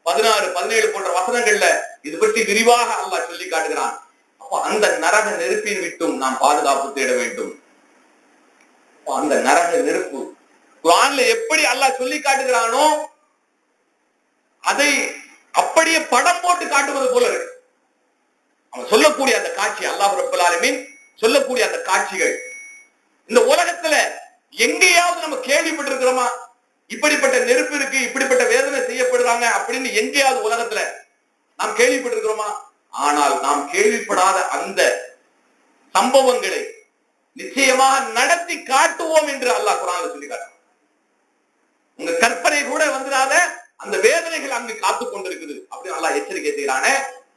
16, 17 போன்ற வசனங்கள்ல இது பற்றி விரிவாக அல்லாஹ் சொல்லி காட்டுகிறான். அப்போ அந்த நரக நெருப்பின் விட்டும் நாம் பாதுகாப்பு தேட வேண்டும். அந்த நரக நெருப்பு குர்ஆன்ல எப்படி அல்லாஹ் சொல்லி காட்டுகிறானோ அதை அப்படியே படம் போட்டு காட்டுவது போல இருக்கு. அவன் சொல்லக்கூடிய அந்த காட்சி, அல்லாஹ் ரப்பல் ஆலமீன் சொல்லக்கூடிய அந்த காட்சிகள் இந்த உலகத்துல எங்கேயாவது நம்ம கேள்விப்பட்டிருக்கிறோமா? இப்படிப்பட்ட நெருப்பு இருக்கு, இப்படிப்பட்ட வேதனை செய்யப்படுறாங்க அப்படின்னு எங்கேயாவது உலகத்துல நாம் கேள்விப்பட்டிருக்கிறோமா? ஆனால் நாம் கேள்விப்படாத அந்த சம்பவங்களை நிச்சயமாக நடத்தி காட்டுவோம் என்று அல்லாஹ் குர்ஆன்ல சொல்லி காட்டுறான். உங்க கற்பனை கூட வந்துடாத அந்த வேதனைகள் அங்கு காத்து கொண்டிருக்குது அப்படின்னு அல்லாஹ் எச்சரிக்கை செய்யறானே.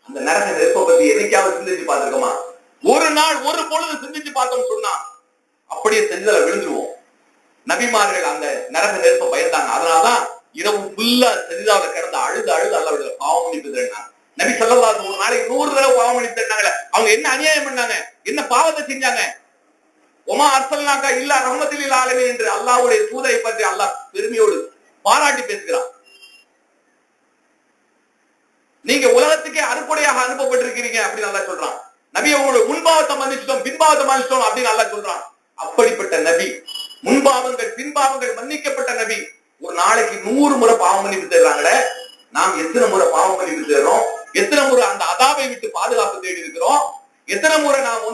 அந்த நரக நெருப்பை பத்தி என்னைக்காவது சிந்திச்சு பார்த்திருக்கோமா? ஒரு நாள் ஒரு பொழுது சிந்திச்சு பார்த்தோம் சொன்னா அப்படியே செஞ்சல விழுந்துருவோம். நபிமார்கள் அந்த நரக நெருப்பை பயந்தாங்க. அதனாலதான் இரவு ஃபுல்லா செஞ்சாவில கிடந்து அழுது அல்லாஹ்விடத்துல பாவம் மன்னிப்பு தேடினாங்க. நபி ஸல்லல்லாஹு அலைஹி வஸல்லம் ஒரு நாளைக்கு 100 தடவை பாவம் மன்னிப்பு தேடினாங்களே. அவங்க என்ன அநியாயம் பண்ணாங்க? என்ன பாவத்தை செஞ்சாங்க? ஒமா அர்சல்னாக இல்ல ரஹ்மத்துல் லில் ஆலமீன் என்று அல்லாஹ்வுடைய தூதரை பற்றி அல்லாஹ் பெருமையோடு பாராட்டி பேசுகிறான். நீங்க உலகத்துக்கே அறுப்படையாக அனுப்பப்பட்டிருக்கிறீங்க அப்படின்னு அல்லாஹ் சொல்றான். நபி அவங்களோட முன்பாவத்தை மன்னிச்சிட்டோம், பின்பாவத்தை மன்னிச்சிட்டோம் அப்படின்னு அல்லாஹ் சொல்றான். அப்படிப்பட்ட நபி, முன்பாவங்கள் பின்பாவங்கள் மன்னிக்கப்பட்ட நபி, ஒரு நாளைக்கு 100 முறை பாவம் மன்னிப்பு தேடுறாங்களே. நாம் எத்தனை முறை பாவம் மன்னிப்பு தேடுறோம்? எத்தனை முறை அந்த அதாவை விட்டு பாதுகாப்பு தேடி இருக்கிறோம்? எத்தனை முறை நாம்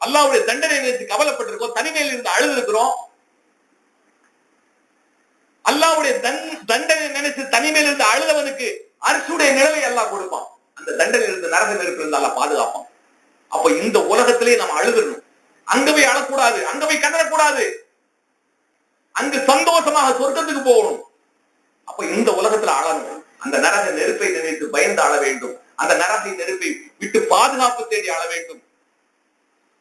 அல்லாஹ்வுடைய தண்டனை நினைத்து கவலைப்பட்டிருக்கோம்? தனிமையில் இருந்து அழுது இருக்கிறோம்? அல்லாஹ்வுடைய தண்டனை நினைத்து தனிமையில் இருந்து அழுதவனுக்கு அரிசுடைய நிழலை அல்லாஹ் கொடுப்பான். அந்த தண்டனையில் இருந்து நரக நெருப்பில் இருந்து அல்லாஹ் பாதுகாப்பான். அப்ப இந்த உலகத்திலேயே நம்ம அழுதுறணும். அங்க போய் அழக்கூடாது, அங்க போய் கதறக்கூடாது, அங்கு சந்தோஷமாக சொர்க்கத்துக்கு போகணும். அப்ப இந்த உலகத்துல அழணும். அந்த நரக நெருப்பை நினைத்து பயந்து அழ வேண்டும். அந்த நரக நெருப்பை விட்டு பாதுகாப்பு தேடி அழ வேண்டும்.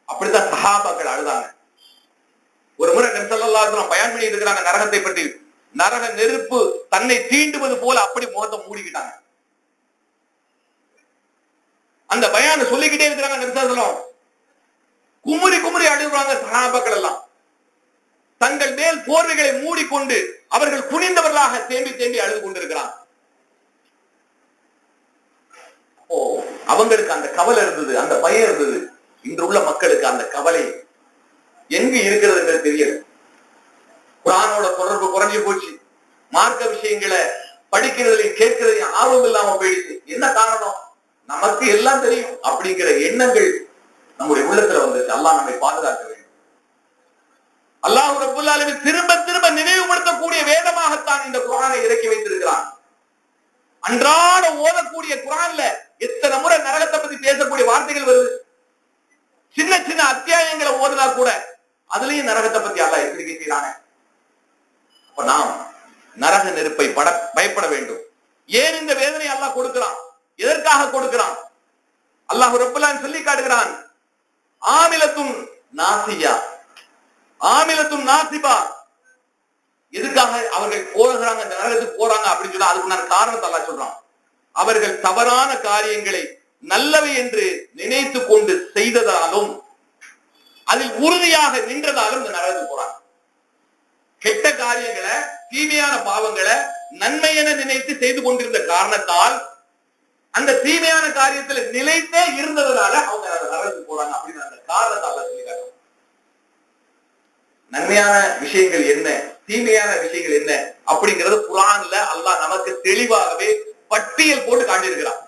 அப்படித்தான் சஹாபாக்கள் அழுதாங்க. ஒரு முறை நபி ஸல்லல்லாஹு அலைஹி வஸல்லம் பயான் பண்ணி இருக்கிறாங்க நரகத்தை பற்றி. நரக நெருப்பு தன்னை தீண்டுவது போல அப்படி முகத்தை மூடிக்கிட்டாங்க. அந்த பயானை சொல்லிக்கிட்டே இருக்கிறாங்க நபி ஸல்லல்லாஹு அலைஹி வஸல்லம். குமுறி குமுறி அழுகுறாங்க சஹாபாக்கள் எல்லாம். தங்கள் மேல் போர்வைகளை மூடிக்கொண்டு அவர்கள் குனிந்தவர்களாக தேம்பி தேம்பி அழுது கொண்டிருக்கிறாங்க. அவங்களுக்கு அந்த கவலை இருந்தது, அந்த பயம் இருந்தது. இன்று உள்ள மக்களுக்கு அந்த கவலை எங்கு இருக்கிறது தெரியல. குர்ஆனோட தொடர்பு குறைஞ்சு போச்சு. மார்க்க விஷயங்களை படிக்கிறதுலையும் கேட்கிறதையும் ஆர்வம் இல்லாம போயிடுச்சு. என்ன காரணம்? நமக்கு எல்லாம் தெரியும் அப்படிங்கிற எண்ணங்கள் நம்முடைய உள்ளத்துல வந்துச்சு. அல்லாஹ் நம்மை பாதுகாக்க வேண்டும். அல்லாஹ் ரப்பல் ஆலமீன் திரும்ப திரும்ப நினைவுபடுத்தக்கூடிய வேதமாகத்தான் இந்த குர்ஆனை இறக்கி வைத்திருக்கிறான். அன்றாட ஓதக்கூடிய குர்ஆன்ல எத்தனை முறை நரகத்தை பத்தி பேசக்கூடிய வார்த்தைகள் வருது. சின்ன சின்ன அத்தியாயங்களை ஓதுனா கூட அதுலயும் நரகத்தை பத்தி அல்லாஹ் எச்சரிக்கை செய்யறாங்க. அப்ப நாம் நரக நெருப்பை பயப்பட வேண்டும். ஏன் இந்த வேதனை அல்லாஹ் கொடுக்கிறான்? எதற்காக கொடுக்கிறான்? அல்லாஹ் ரப்பல் ஆலமீன் சொல்லி காட்டுகிறான், ஆமிலத்துன் நாசியா, ஆமிலத்துன் நாசிபா. எதுக்காக அவர்கள் போகிறாங்க, இந்த நரகத்துக்கு போறாங்க அப்படின்னு சொன்னா அதுக்கு காரணத்தை அல்லாஹ் சொல்றான். அவர்கள் தவறான காரியங்களை நல்லவை என்று நினைத்து கொண்டு செய்ததாலும் அதில் உறுதியாக நின்றதாலும் இந்த நரகத்துக்கு போறாங்க. கெட்ட காரியங்களை, தீமையான பாவங்களை நன்மை என நினைத்து செய்து கொண்டிருந்த காரணத்தால் அந்த தீமையான காரியத்துல நிலைத்தே இருந்ததுனால அவங்க நரகத்துக்கு போறாங்க அப்படின்னு அந்த காரணத்தை அல்லாஹ் சொல்லி காட்டுறான். நன்மையான விஷயங்கள் என்ன, தீமையான விஷயங்கள் என்ன அப்படிங்கறது குர்ஆன்ல அல்லாஹ் நமக்கு தெளிவாகவே பட்டியல் போட்டு காட்டியிருக்கிறான்.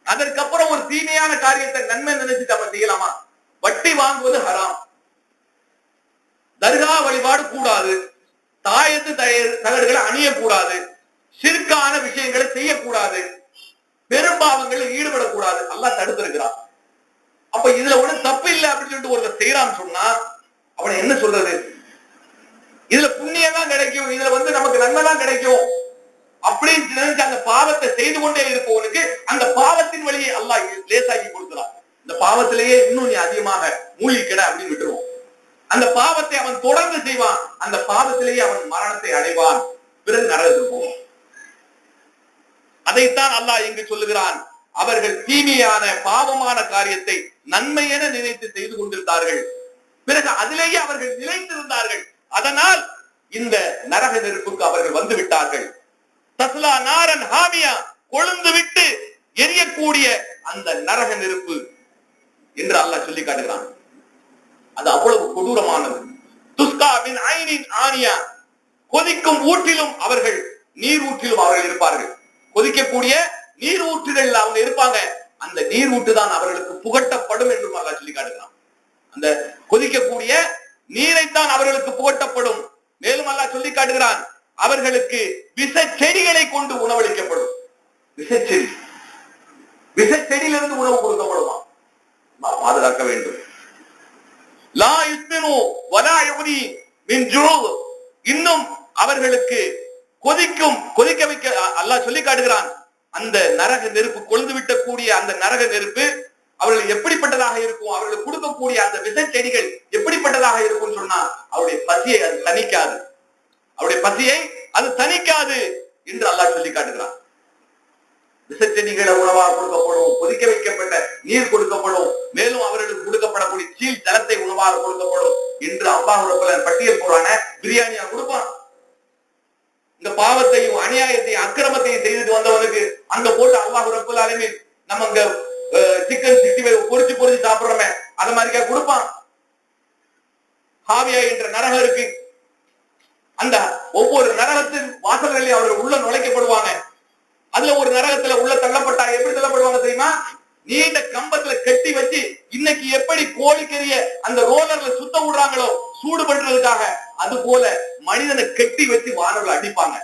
அதற்கப்புறம் ஒரு தீமையான காரியத்தை நன்மை நினைச்சு நம்ம செய்யலாமா? வட்டி வாங்குவது ஹராம், தர்கா வழிபாடு கூடாது, தாயத்து தகடுகளை அணியக்கூடாது, ஷிர்கான விஷயங்களை செய்யக்கூடாது, பெரும்பாவங்களில் ஈடுபடக்கூடாது, அல்லாஹ் தடுத்திருக்கிறான். அப்ப இதுல ஒண்ணு தப்பு இல்லை அப்படின்னு சொல்லிட்டு ஒருத்தர் செய்யறான்னு சொன்னா அவனை என்ன சொல்றது? இதுல புண்ணியம் தான் கிடைக்கும், இதுல நமக்கு நன்மை தான் கிடைக்கும் அப்படின்னு நினைச்சு அந்த பாவத்தை செய்து கொண்டே இருப்பவனுக்கு அந்த பாவத்தின் வழியை அல்லாஹ் லேசாக்கி கொடுக்கிறான். இந்த பாவத்திலேயே இன்னும் நீ அதிகமாக மூழ்கிக்கிட அப்படின்னு விட்டுருவோம். அந்த பாவத்தை அவன் தொடர்ந்து செய்வான், அந்த பாவத்திலேயே அவன் மரணத்தை அடைவான், பிறகு நரகத்துக்கு போவான். அதைத்தான் அல்லாஹ் இங்கு சொல்லுகிறான், அவர்கள் தீமையான பாவமான காரியத்தை நன்மை என நினைத்து செய்து கொண்டிருந்தார்கள், பிறகு அதிலேயே அவர்கள் நிலைத்திருந்தார்கள், அதனால் இந்த நரக நெருப்புக்கு அவர்கள் வந்து விட்டார்கள். தஸ்லா நாரன் ஹாமியா, கொழுந்து விட்டு எரியக்கூடிய அந்த நரக நெருப்பு என்று அல்லாஹ் சொல்லி காட்டுகிறான். அது அவ்வளவு கொடூரமானது. துஸ்கா மின் ஐனின் ஆனியா, கொதிக்கும் ஊற்றிலும் அவர்கள், நீர் ஊற்றிலும் அவர்கள் இருப்பார்கள். கொதிக்கக்கூடிய நீர் ஊற்றுகள் அவங்க இருப்பாங்க, அந்த நீர் ஊற்று தான் அவர்களுக்கு புகட்டப்படும் என்று அல்லாஹ் சொல்லி காட்டுகிறான். அந்த கொதிக்கக்கூடிய நீரைத்தான் அவர்களுக்கு புகட்டப்படும். மேலும் அல்லாஹ் சொல்லி காட்டுகிறான், அவர்களுக்கு விஷ செடிகளை கொண்டு உணவளிக்கப்படும். விஷச்செடி, விஷச்செடியிலிருந்து உணவு கொடுக்கப்படுமா? பாதுகாக்க வேண்டும். லா யுஸ்மினு வலா யுக்னி மின் ஜுரூ, இன்னும் அவர்களுக்கு கொதிக்க வைக்க அல்லாஹ் சொல்லி காட்டுகிறான். அந்த நரக நெருப்பு, கொழுந்து விட்டக்கூடிய அந்த நரக நெருப்பு அவர்கள் எப்படிப்பட்டதாக இருக்கும், அவர்களுக்கு கொடுக்கக்கூடிய அந்த விஷ செடிகள் எப்படிப்பட்டதாக இருக்கும் சொன்னா அவருடைய பசியை அது தணிக்காது, அவருடைய பசியை அது தணிக்காது என்று அல்லாஹ் சொல்லி காட்டுகிறான். விஷச்செடிகளை உணவாக கொடுக்கப்படும், கொதிக்க வைக்கப்பட்ட நீர் கொடுக்கப்படும், மேலும் அவர்களுக்கு கொடுக்கப்படக்கூடிய சீல் ஜலத்தை உணவாக கொடுக்கப்படும் என்று அல்லாஹ் ரப்பல் ஆலமீன் பட்டியல் போறான பிரியாணியா கொடுப்பான். இந்த பாவத்தையும் அநியாயத்தையும் அக்கிரமத்தையும் செய்துட்டு வந்தவனுக்கு அங்க போட்டு அல்லாஹ் ரப்பல் ஆலமீன் நம்ம அங்க சிக்கன் 65 பொரிச்சு சாப்பிடுறோமே அது மாதிரிக்கா கொடுப்பான். ஹாவியா என்ற நரகம் இருக்கு, அந்த ஒவ்வொரு நரகத்தின் வாசல்களையும் அவர்கள் உள்ள நுழைக்கப்படுவாங்க. அதுல ஒரு நரகத்துல உள்ள தள்ளப்பட்டா எப்படி தள்ளப்படுவாங்க தெரியுமா? நீண்ட கம்பத்துல கட்டி வச்சு இன்னைக்கு எப்படி கோழிக்கறிய அந்த ரோலர்ல சுத்த விடுறாங்களோ சூடு பண்றதுக்காக, அது போல மனிதனை கட்டி வச்சு வானவர்கள் அடிப்பாங்க.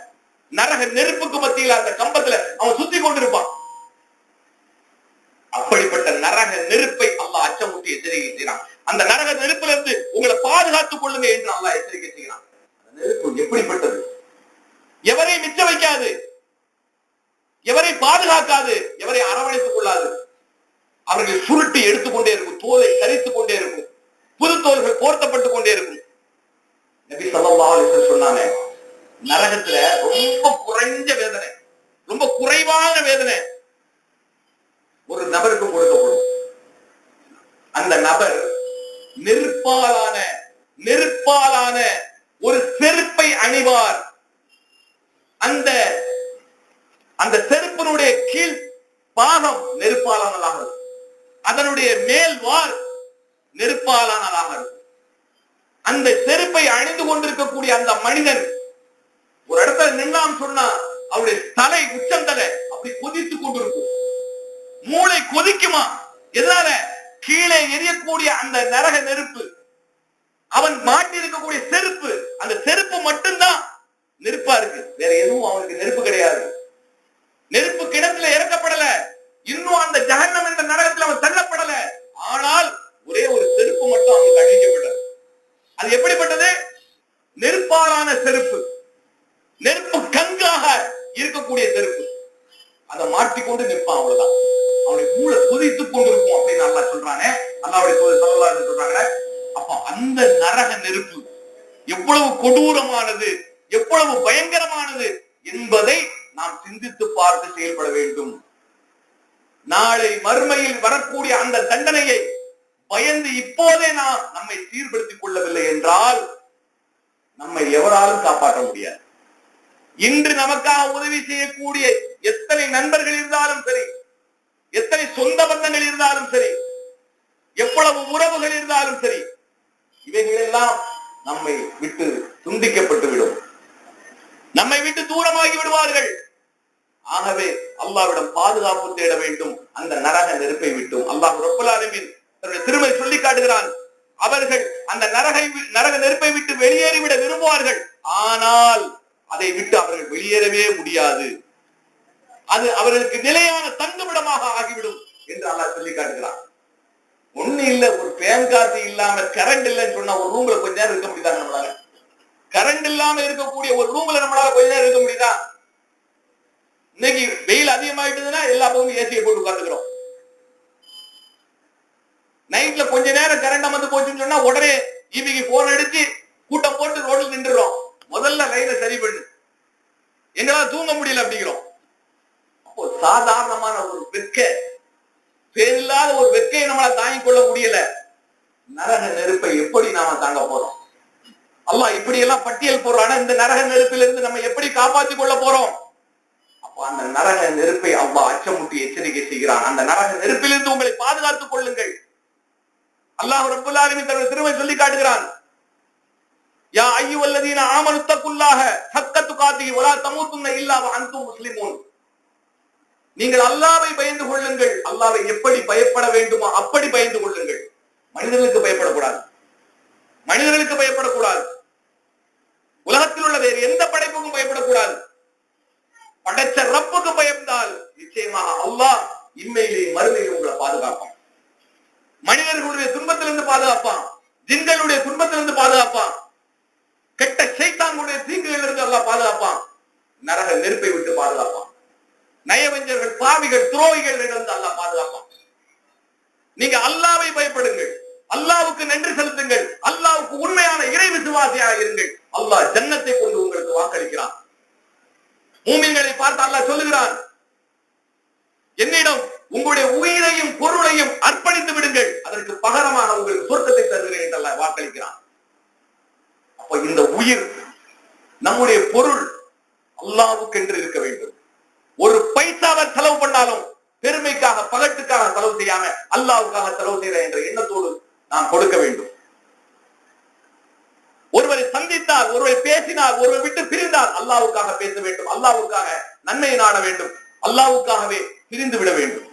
நரக நெருப்புக்கு மத்தியில அந்த கம்பத்துல அவன் சுத்தி கொண்டிருப்பான். அப்படிப்பட்ட நரக நெருப்பை அல்லாஹ் அச்சமூட்டி எச்சரிக்கை செய்யறான். அந்த நரக நெருப்புல இருந்து உங்களை பாதுகாத்துக் கொள்ளுங்க என்று அல்லாஹ் எச்சரிக்கை செய்யறான். அந்த நெருப்பு எப்படிப்பட்டது? எவரை மிச்ச வைக்காது, எவரை பாதுகாக்காது, எவரை அரவணைத்துக் கொள்ளாது. அவர்கள் சுருட்டி எடுத்துக்கொண்டே இருக்கும், தோலை கரித்துக் கொண்டே இருக்கும், புது தோல்கள் போர்த்தப்பட்டுக் கொண்டே இருக்கும். நபி ஸல்லல்லாஹு அலைஹி வஸல்லம் சொன்னாங்க, நரகத்துல ரொம்ப குறைஞ்ச வேதனை, ரொம்ப குறைவான வேதனை ஒரு நபருக்கு கொடுக்கப்படும். அந்த நபர் நெருப்பாலான ஒரு செருப்பை அணிவார். அந்த செருப்பினுடைய கீழ் பாகம் நெருப்பாலானதாக இருக்கும், அதனுடைய மேல் வார் நெருப்பாலானதாக இருக்கும். அந்த செருப்பை அணிந்து கொண்டிருக்கக்கூடிய அந்த மனிதன் ஒரு இடத்துல நின்றான்னு சொன்னா அவருடைய தலை, உச்சந்தலை அப்படி கொதித்துக் கொண்டிருக்கும். மூளை கொதிக்குமா? எதனால? கீழே எரியக்கூடிய அந்த நரக நெருப்பு, அவன் மாட்டி இருக்கக்கூடிய செருப்பு, அந்த செருப்பு மட்டும்தான் நெருப்பா இருக்கு, வேற எதுவும் அவனுக்கு நெருப்பு கிடையாது. நெருப்பு கிணத்துல இறக்கப்படல, இன்னும் அந்த ஜஹன்னம் என்ற நரகத்தில் அவன் தள்ளப்படல. ஆனால் ஒரே ஒரு செருப்பு மட்டும் அவனுக்கு அழிக்கப்பட்டது. அது எப்படிப்பட்டது? நெருப்பாலான செருப்பு, நெருப்பு கங்காக இருக்கக்கூடிய செருப்பு. அதை மாட்டிக்கொண்டு நிற்பான், அவ்வளவுதான். அவனுடைய மூளை கொதித்துக் கொண்டிருக்கும் அப்படின்னு அல்லாஹ் சொல்றானே, அல்லாஹ்வுடைய தூதர் ஸல்லல்லாஹு அலைஹி வஸல்லம் சொல்றாங்க. அப்ப அந்த நரக நெருப்பு எவ்வளவு கொடூரமானது, எவ்வளவு பயங்கரமானது என்பதை நாம் சிந்தித்து பார்த்து செயல்பட வேண்டும். நாளை மறுமையில் வரக்கூடிய அந்த தண்டனையை பயந்து இப்போதே நாம் நம்மை சீர்படுத்திக் கொள்ளவில்லை என்றால் நம்மை எவராலும் காப்பாற்ற முடியாது. இன்று நமக்காக உதவி செய்யக்கூடிய எத்தனை நண்பர்கள் இருந்தாலும் சரி, எத்தனை சொந்த பந்தங்கள் இருந்தாலும் சரி, எவ்வளவு உறவுகள் இருந்தாலும் சரி, இவைகளெல்லாம் நம்மை விட்டு துண்டிக்கப்பட்டு விடும், நம்மை விட்டு தூரமாகி விடுவார்கள். ஆகவே அல்லாஹ்விடம் பாதுகாப்பு தேட வேண்டும் அந்த நரக நெருப்பை விட்டும். அல்லாஹ் ரப்பல் ஆலமீன் தன்னுடைய திருமறை சொல்லி காட்டுகிறான். அவர்கள் அந்த நரக நெருப்பை விட்டு வெளியேறிவிட விரும்புவார்கள், ஆனால் அதை விட்டு அவர்கள் வெளியேறவே முடியாது, அது அவர்களுக்கு நிலையான தங்குமிடமாக ஆகிவிடும் என்று அல்லாஹ் சொல்லி காட்டுகிறான். ஒண்ணு இல்ல, ஒரு பேன் காத்து இல்லாம கரண்ட் இல்லைன்னு சொன்னா ஒரு ரூம்ல கொஞ்ச நேரம் இருக்க முடியுதா நம்மளால? கரண்ட் இல்லாம இருக்கக்கூடிய ஒரு ரூம்ல நம்மளால கொஞ்ச நேரம் இருக்க முடியுதா? இன்னைக்கு வெயில் அதிகமாயிட்டதுன்னா எல்லா பக்கமும் ஏசியை போட்டு உட்கார்ந்துக்கிறோம். நைட்ல கொஞ்ச நேரம் கரண்ட் வந்து போச்சுன்னு சொன்னா உடனே ஈபிக்கு போன் அடிச்சு கூட்டம் போட்டு ரோட்ல நின்றுறோம். முதல்ல லைனை சரி பண்ணு, எங்களால தூங்க முடியல அப்படிங்கிறோம். அப்போ சாதாரணமான ஒரு வெக்க, பேரில்லாத ஒரு வெக்கையை நம்மளால தாங்கிக் கொள்ள முடியல. நரக நெருப்பை எப்படி நாம தாங்க போறோம்? அல்லாஹ் இப்படி எல்லாம் பட்டியல் போடுறான, இந்த நரக நெருப்பிலிருந்து நம்ம எப்படி காப்பாற்றிக் கொள்ள போறோம்? அப்ப அந்த நரக நெருப்பை அல்லாஹ் அச்சமுட்டி எச்சரிக்கை செய்கிறான். அந்த நரக நெருப்பிலிருந்து உங்களை பாதுகாத்துக் கொள்ளுங்கள். அல்லாஹ் ரப்பல் ஆலமீன் தன்னுடைய திருமறை சொல்லி காட்டுகிறான். யா அய்யுஹல்லதீன ஆமனு தக்குல்லாஹ ஹக்க துகாத்திஹி வலா தமூதுன்ன இல்லா வ அன்தும் முஸ்லிமூன். நீங்கள் அல்லாஹ்வை பயந்து கொள்ளுங்கள். அல்லாஹ்வை எப்படி பயப்பட வேண்டுமோ அப்படி பயந்து கொள்ளுங்கள். மனிதர்களுக்கு பயப்படக்கூடாது, மனிதர்களுக்கு பயப்படக்கூடாது, உலகத்தில் உள்ள வேறு எந்த படைப்புக்கும் பயப்படக்கூடாது. படைச்ச ரப்புக்கு பயந்தால் நிச்சயமாக அல்லாஹ் இம்மையிலே மறுமையிலே உங்களை பாதுகாப்பான். மனிதர்களுடைய துன்பத்திலிருந்து பாதுகாப்பான், ஜின்களுடைய துன்பத்திலிருந்து பாதுகாப்பான், கெட்ட ஷைத்தான்களுடைய தீங்குகளிலிருந்து அல்லாஹ் பாதுகாப்பான், நரக நெருப்பை விட்டு பாதுகாப்பான், நயவஞ்சர்கள், பாவிகள், துரோகிகள் இருந்து அல்லாஹ் பாதுகாப்பான். நீங்க அல்லாஹ்வை பயப்படுங்கள், அல்லாஹ்வுக்கு நன்றி செலுத்துங்கள், அல்லாஹ்வுக்கு உண்மையான இறை விசுவாசியாக இருங்கள். அல்லாஹ் ஜன்னத்தை கொண்டு உங்களுக்கு வாக்களிக்கிறான். மூமின்களை பார்த்து அல்லாஹ் சொல்லுகிறான், என்னிடம் உங்களுடைய உயிரையும் பொருளையும் அர்ப்பணித்து விடுங்கள், அதற்கு பகரமாக உங்களுக்கு சொர்க்கத்தை தருகிறேன் என்று அல்லாஹ் வாக்களிக்கிறான். அப்ப இந்த உயிர், நம்முடைய பொருள் அல்லாஹ்வுக்கு என்று இருக்க வேண்டும். ஒரு பைசாவை செலவு பண்ணாலும் பெருமைக்காக, பகட்டுக்காக செலவு செய்யாம அல்லாஹ்வுக்காக செலவு செய்யற என்ற எண்ணத்தோடு நாம் கொடுக்க வேண்டும். ஒருவரை சந்தித்தால், ஒருவரை பேசினால், ஒருவரை விட்டு பிரிந்தால் அல்லாஹ்வுக்காக பேச வேண்டும், அல்லாஹ்வுக்காக நன்மையை நாட வேண்டும், அல்லாஹ்வுக்காகவே பிரிந்து விட வேண்டும்.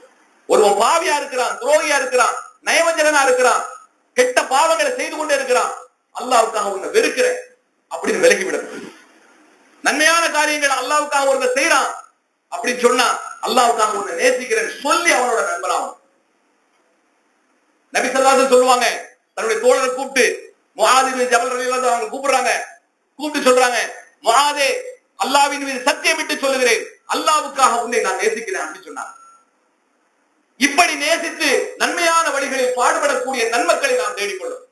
ஒருவன் பாவியா இருக்கிறான், துரோகியா இருக்கிறான், நயவஞ்சகனா இருக்கிறான், கெட்ட பாவங்களை செய்து கொண்டே இருக்கிறான், அல்லாஹ்வுக்காக உன்னை வெறுக்கிறேன் அப்படின்னு விலகிவிட வேண்டும். நன்மையான காரியங்கள் அல்லாஹ்வுக்காக ஒருவர் செய்யறான் அப்படின்னு சொன்னா அல்லாஹ்வுக்காக உன்னை நேசிக்கிறேன் சொல்லி அவனோட நண்பனாகும். நபி ஸல்லல்லாஹு அலைஹி வஸல்லம் சொல்லுவாங்க, தன்னுடைய தோழரை கூப்பிட்டு, முஆத் இப்னு ஜபல் ரலியல்லாஹு அன்ஹு அவங்க கூப்பிடுறாங்க, கூப்பிட்டு சொல்றாங்க, முஆதே, அல்லாஹ்வின் மீது சத்தியம் விட்டு சொல்லுகிறேன், அல்லாஹ்வுக்காக உன்னை நான் நேசிக்கிறேன் அப்படின்னு சொன்னாங்க. இப்படி நேசித்து நன்மையான வழிகளில் பாடுபடக்கூடிய நன்மக்களை நாம் தேடிக்கொள்ளும்.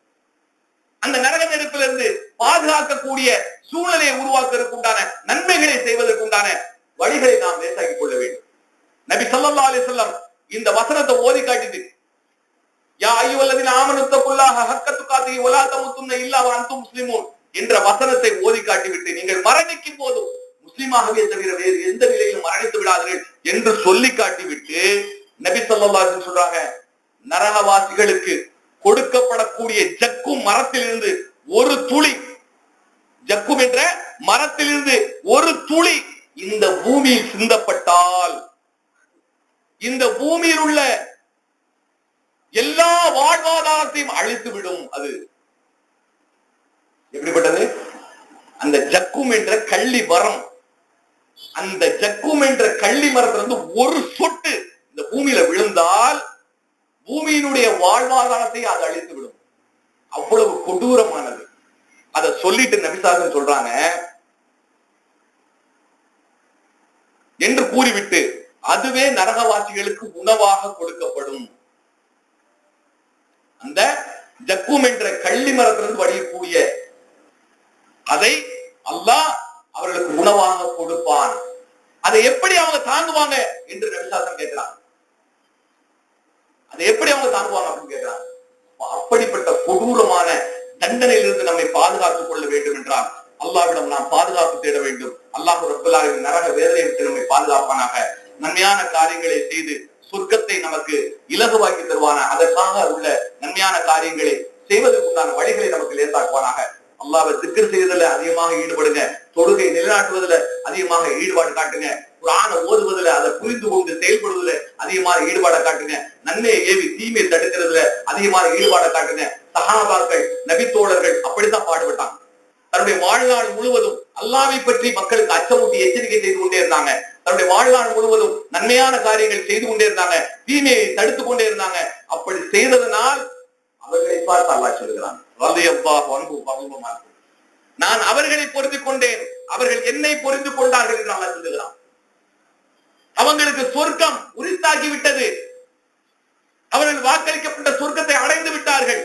அந்த நரக நெருப்பிலிருந்து பாதுகாக்கக்கூடிய சூழ்நிலையை உருவாக்குவதற்குண்டான நன்மைகளை செய்வதற்குண்டான வழிகளை நாம் லேசாக்கிக் கொள்ள வேண்டும். நபி ஸல்லல்லாஹு அலைஹி வஸல்லம் இந்த வசனத்தை ஓதி காட்டிட்டு, யா அய்யுஹல்லதீன ஆமனு தக்குல்லாஹ ஹக்க துகாத்திஹி வலா தமூதுன்ன இல்லா வ அன்தும் முஸ்லிமூன் என்ற வசனத்தை ஓதி காட்டிவிட்டு, நீங்கள் மரணிக்கும் போது முஸ்லிமாகவே தவிர வேறு எந்த நிலையிலும் மரணித்து விடாதீர்கள் என்று சொல்லி காட்டிவிட்டு நபி ஸல்லல்லாஹு அலைஹி வஸல்லம் சொல்றாங்க, நரகவாசிகளுக்கு கொடுக்கப்படக்கூடிய ஜக்கும் மரத்திலிருந்து ஒரு துளி, ஜக்கும் என்ற மரத்திலிருந்து ஒரு துளி இந்த பூமியில் சிந்தப்பட்டால் இந்த பூமியில் உள்ள எல்லா வாழ்வாதாரத்தையும் அழித்து விடும். அது எப்படிப்பட்டது? அந்த ஜக்கும் என்ற கள்ளி மரம், அந்த ஜக்கும் என்ற கள்ளி மரத்திலிருந்து ஒரு சொட்டு இந்த பூமியில விழுந்தால் பூமியினுடைய வாழ்வாதாரத்தை அது அழித்து விடும். அவ்வளவு கொடூரமானது. அதை சொல்லிட்டு நபிசாசன் சொல்றாங்க என்று கூறிவிட்டு அதுவே நரகவாசிகளுக்கு உணவாக கொடுக்கப்படும். அந்த ஜக்கும் என்ற கள்ளி மரத்திலிருந்து வடியக்கூடிய அதை அல்லாஹ் அவர்களுக்கு உணவாக கொடுப்பான். அதை எப்படி அவங்க தாங்குவாங்க என்று நபிசாசன் கேட்கிறாங்க. அதை எப்படி அவங்க தாங்குவாங்க அப்படின்னு கேட்கிறாங்க. அப்படிப்பட்ட கொடூரமான தண்டனையிலிருந்து நம்மை பாதுகாத்துக் கொள்ள வேண்டும் என்றால் அல்லாஹ்விடம் நாம் பாதுகாப்பு தேட வேண்டும். அல்லாஹ் ரப்பல் ஆலமீன் நரக வேதனை விட்டு நம்மை பாதுகாப்பானாக. நன்மையான காரியங்களை செய்து சொர்க்கத்தை நமக்கு இலகுவாக்கி தருவான. அதற்காக உள்ள நன்மையான காரியங்களை செய்வதற்குண்டான வழிகளை நமக்கு லேசாக்குவானாக. அல்லாஹ்வை திக்ர் செய்வதில் அதிகமாக ஈடுபடுங்க. தொழுகை நிலைநாட்டுவதில் அதிகமாக ஈடுபாடு காட்டுங்க. குர்ஆனை ஓதுவதில் அதை புரிந்து கொண்டு செயல்படுவதில் அதிகமாக ஈடுபாடு காட்டுங்க. நன்மையை ஏவி தீமையை தடுக்கிறதுல அதிகமாக ஈடுபாடு காட்டுங்க. சஹாபாக்கள் நபித்தோழர்கள் அப்படித்தான் பாடுபட்டாங்க. தன்னுடைய வாழ்நாள் முழுவதும் அல்லாஹ்வை பற்றி மக்களுக்கு அச்சமூட்டி எச்சரிக்கை செய்து கொண்டே இருந்தாங்க. தன்னுடைய வாழ்நாள் முழுவதும் நன்மையான காரியங்கள் செய்து கொண்டே இருந்தாங்க. தீமையை தடுத்து கொண்டே இருந்தாங்க. அப்படி செய்ததனால் அவர்களை பார்த்து அல்லாஹ் சொல்கிறான், நான் அவர்களை பொருந்திக் கொண்டேன், அவர்கள் என்னை பொருந்து கொண்டார்கள் என்று அல்லாஹ் சொல்லுகிறான். அவங்களுக்கு சொர்க்கம் உரித்தாகி விட்டது. அவர்கள் வாக்களிக்கப்பட்ட சொர்க்கத்தை அடைந்து விட்டார்கள்.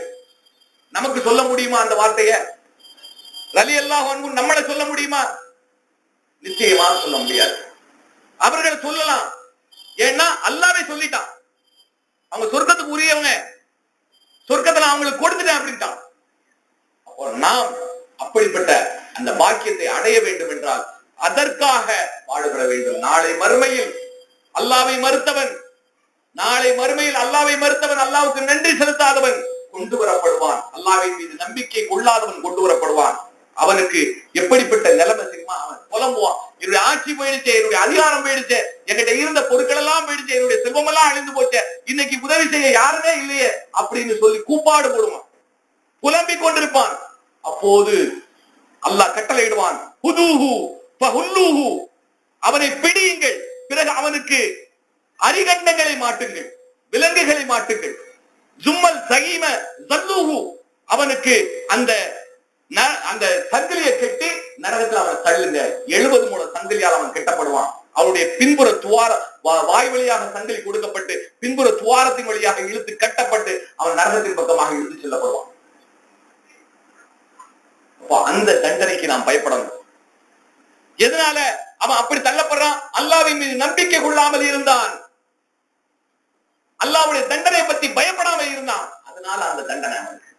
நமக்கு சொல்ல முடியுமா அந்த வார்த்தையை? ரலியல்லாஹு அன்ஹு நம்மள சொல்ல முடியுமா? நிச்சயமாக சொல்ல முடியாது. அவர்கள் சொல்லலாம், ஏன்னா அல்லாஹ்வே சொல்லிட்டான் அவங்க சொர்க்கத்துக்கு உரியவங்க, சொர்க்கத்தை அவங்களுக்கு கொடுத்துட்டேன் அப்படின்ட்டான். அப்போ நாம் அப்படிப்பட்ட அந்த பாக்கியத்தை அடைய வேண்டும் என்றால் அதற்காக பாடுபட வேண்டும். நாளை மறுமையில் அல்லாஹ்வை மறுத்தவன், நாளை மறுமையில் அல்லாஹ்வை மறுத்தவன், அல்லாஹ்வுக்கு நன்றி செலுத்தாதவன் கொண்டு வரப்படுவான். அல்லாஹ்வின் மீது நம்பிக்கை கொள்ளாதவன் கொண்டு வரப்படுவான். அவனுக்கு எப்படிப்பட்ட நிலைமை தெரியுமா? அவன் புலம்புவான், என்னுடைய ஆட்சி போயிடுச்சு, என்னுடைய அதிகாரம் போயிடுச்சு, என்கிட்ட இருந்த பொருட்கள் எல்லாம் போயிடுச்சு, என்னுடைய செல்வம் எல்லாம் அழிந்து போச்சு, இன்னைக்கு உதவி செய்ய யாருமே இல்லையே அப்படின்னு சொல்லி கூப்பாடு போடுவான், புலம்பிக் கொண்டிருப்பான். அப்போது அல்லாஹ் கட்டளையிடுவான், ஹுதூஹு ஃபஹுல்லூஹு, அவனை பிடியுங்கள், பிறகு அவனுக்கு அரிகண்டங்களை மாட்டுங்கள், விலங்குகளை மாட்டுங்கள், ஜும்மல் சகீம ஜல்லூஹு, அவனுக்கு அந்த சங்கிலியை கட்டி நரகத்தில் அவனை தள்ளுங்க. 70 மூல சங்கிலியால் அவன் கட்டப்படுவான். அவனுடைய பின்புற துவார வாய் வழியாக சங்கிலி கொடுக்கப்பட்டு பின்புற துவாரத்தின் வழியாக இழுத்து கட்டப்பட்டு அவன் நரகத்தின் பக்கமாக இழுத்து செல்லப்படுவான். அந்த தண்டனைக்கு நாம் பயப்படணும். எதனால அவன் அப்படி தள்ளப்படுறான்? அல்லாஹ்வின் மீது நம்பிக்கை கொள்ளாமல் இருந்தான், அல்லாஹ்வுடைய தண்டனையை பத்தி பயப்படாமல் இருந்தான். அதனால அந்த தண்டனை அவனுக்கு,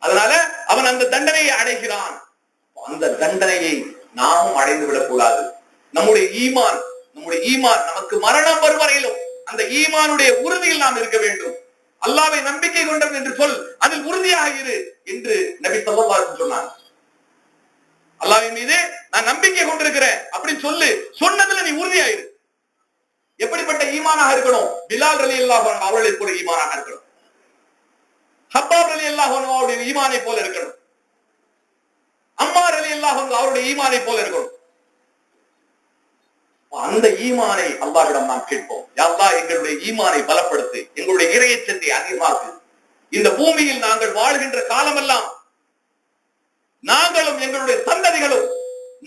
அதனால அவன் அந்த தண்டனையை அடைகிறான். அந்த தண்டனையை நாமும் அடைந்து விடக் கூடாது. நம்முடைய ஈமான் நமக்கு மரணம் வரும் வரையிலும் அந்த ஈமானுடைய உறுதியில் நாம் இருக்க வேண்டும். அல்லாஹ்வை நம்பிக்கை கொண்டவன் என்று சொல், அதில் உறுதியாக இரு என்று நபி ஸல்லல்லாஹு அலைஹி வஸல்லம் சொன்னார். அல்லாஹ்வின் மீது நான் நம்பிக்கை கொண்டிருக்கிறேன் அப்படின்னு சொல்லு, சொன்னதுல நீ உறுதியாயிரு. எப்படிப்பட்ட ஈமானாக இருக்கணும்? பிலால் ரலியல்லாஹு அன்ஹு அவர்களை போல ஈமானாக இருக்கணும். ஹப்பாப் ரலியல்லாஹு அன்ஹு அவருடைய ஈமானை போல இருக்கணும். அம்மார் ரலியல்லாஹு அன்ஹு அவருடைய ஈமானை போல இருக்கணும். அந்த ஈமானை அல்லாஹ்விடம் நாம் கேட்போம். யா அல்லாஹ், எங்களுடைய ஈமானை பலப்படுத்து, எங்களுடைய இறையச்சத்தை அதிகமாக்கு. இந்த பூமியில் நாங்கள் வாழ்கின்ற காலமெல்லாம் நாங்களும் எங்களுடைய சந்ததிகளும்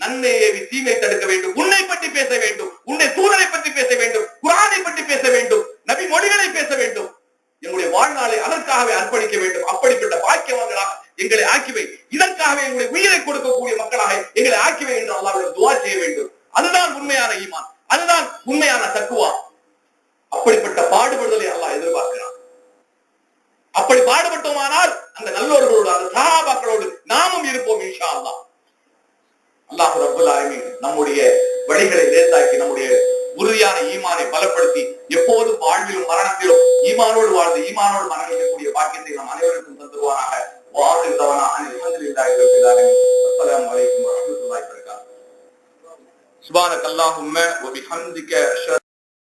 நன்மையை தீமை தடுக்க வேண்டும், உன்னை பற்றி பேச வேண்டும், உன்னை தூதரை பற்றி பேச வேண்டும், குர்ஆனை பற்றி பேச வேண்டும், நபி மொழிகளை பேச வேண்டும், எங்களுடைய வாழ்நாளை அதற்காகவே அர்ப்பணிக்க வேண்டும். அப்படிப்பட்ட பாக்கியவான்களாக எங்களை ஆக்கிவை, இதற்காகவே எங்களுடைய உயிரை கொடுக்கக்கூடிய மக்களாக எங்களை ஆக்கிவை என்று அல்லாஹ்விடம் துஆ செய்ய வேண்டும். அதுதான் உண்மையான ஈமான், அதுதான் உண்மையான தக்வா. அப்படிப்பட்ட பாடுபடுதலை அல்லாஹ் எதிர்பார்க்கிறான். அப்படி பாடுபட்டோமானால் அந்த நல்லோர்களோடு, அந்த சஹாபாக்களோடு நாமும் இருப்போம் இன்ஷா அல்லாஹ். அல்லாஹ் ரப்பல் ஆலமீன் நம்முடைய வழிகளை லேசாக்கி நம்முடைய உறுதியான ஈமானை பலப்படுத்தி எப்போதும் வாழ்விலும் மரணத்திலும் ஈமானோடு வாழ்ந்து ஈமானோடு மரணிக்கக்கூடிய பாக்கியத்தை நம் அனைவருக்கும் தந்துருவானாக. வாஹிதவனா அல்ஹம்துலில்லாஹி ரப்பில் ஆலமீன். அஸ்ஸலாமு அலைக்கும் வரஹ்மத்துல்லாஹி வபரகாத்துஹு. சுப்ஹானக அல்லாஹும்ம வ பிஹம்திக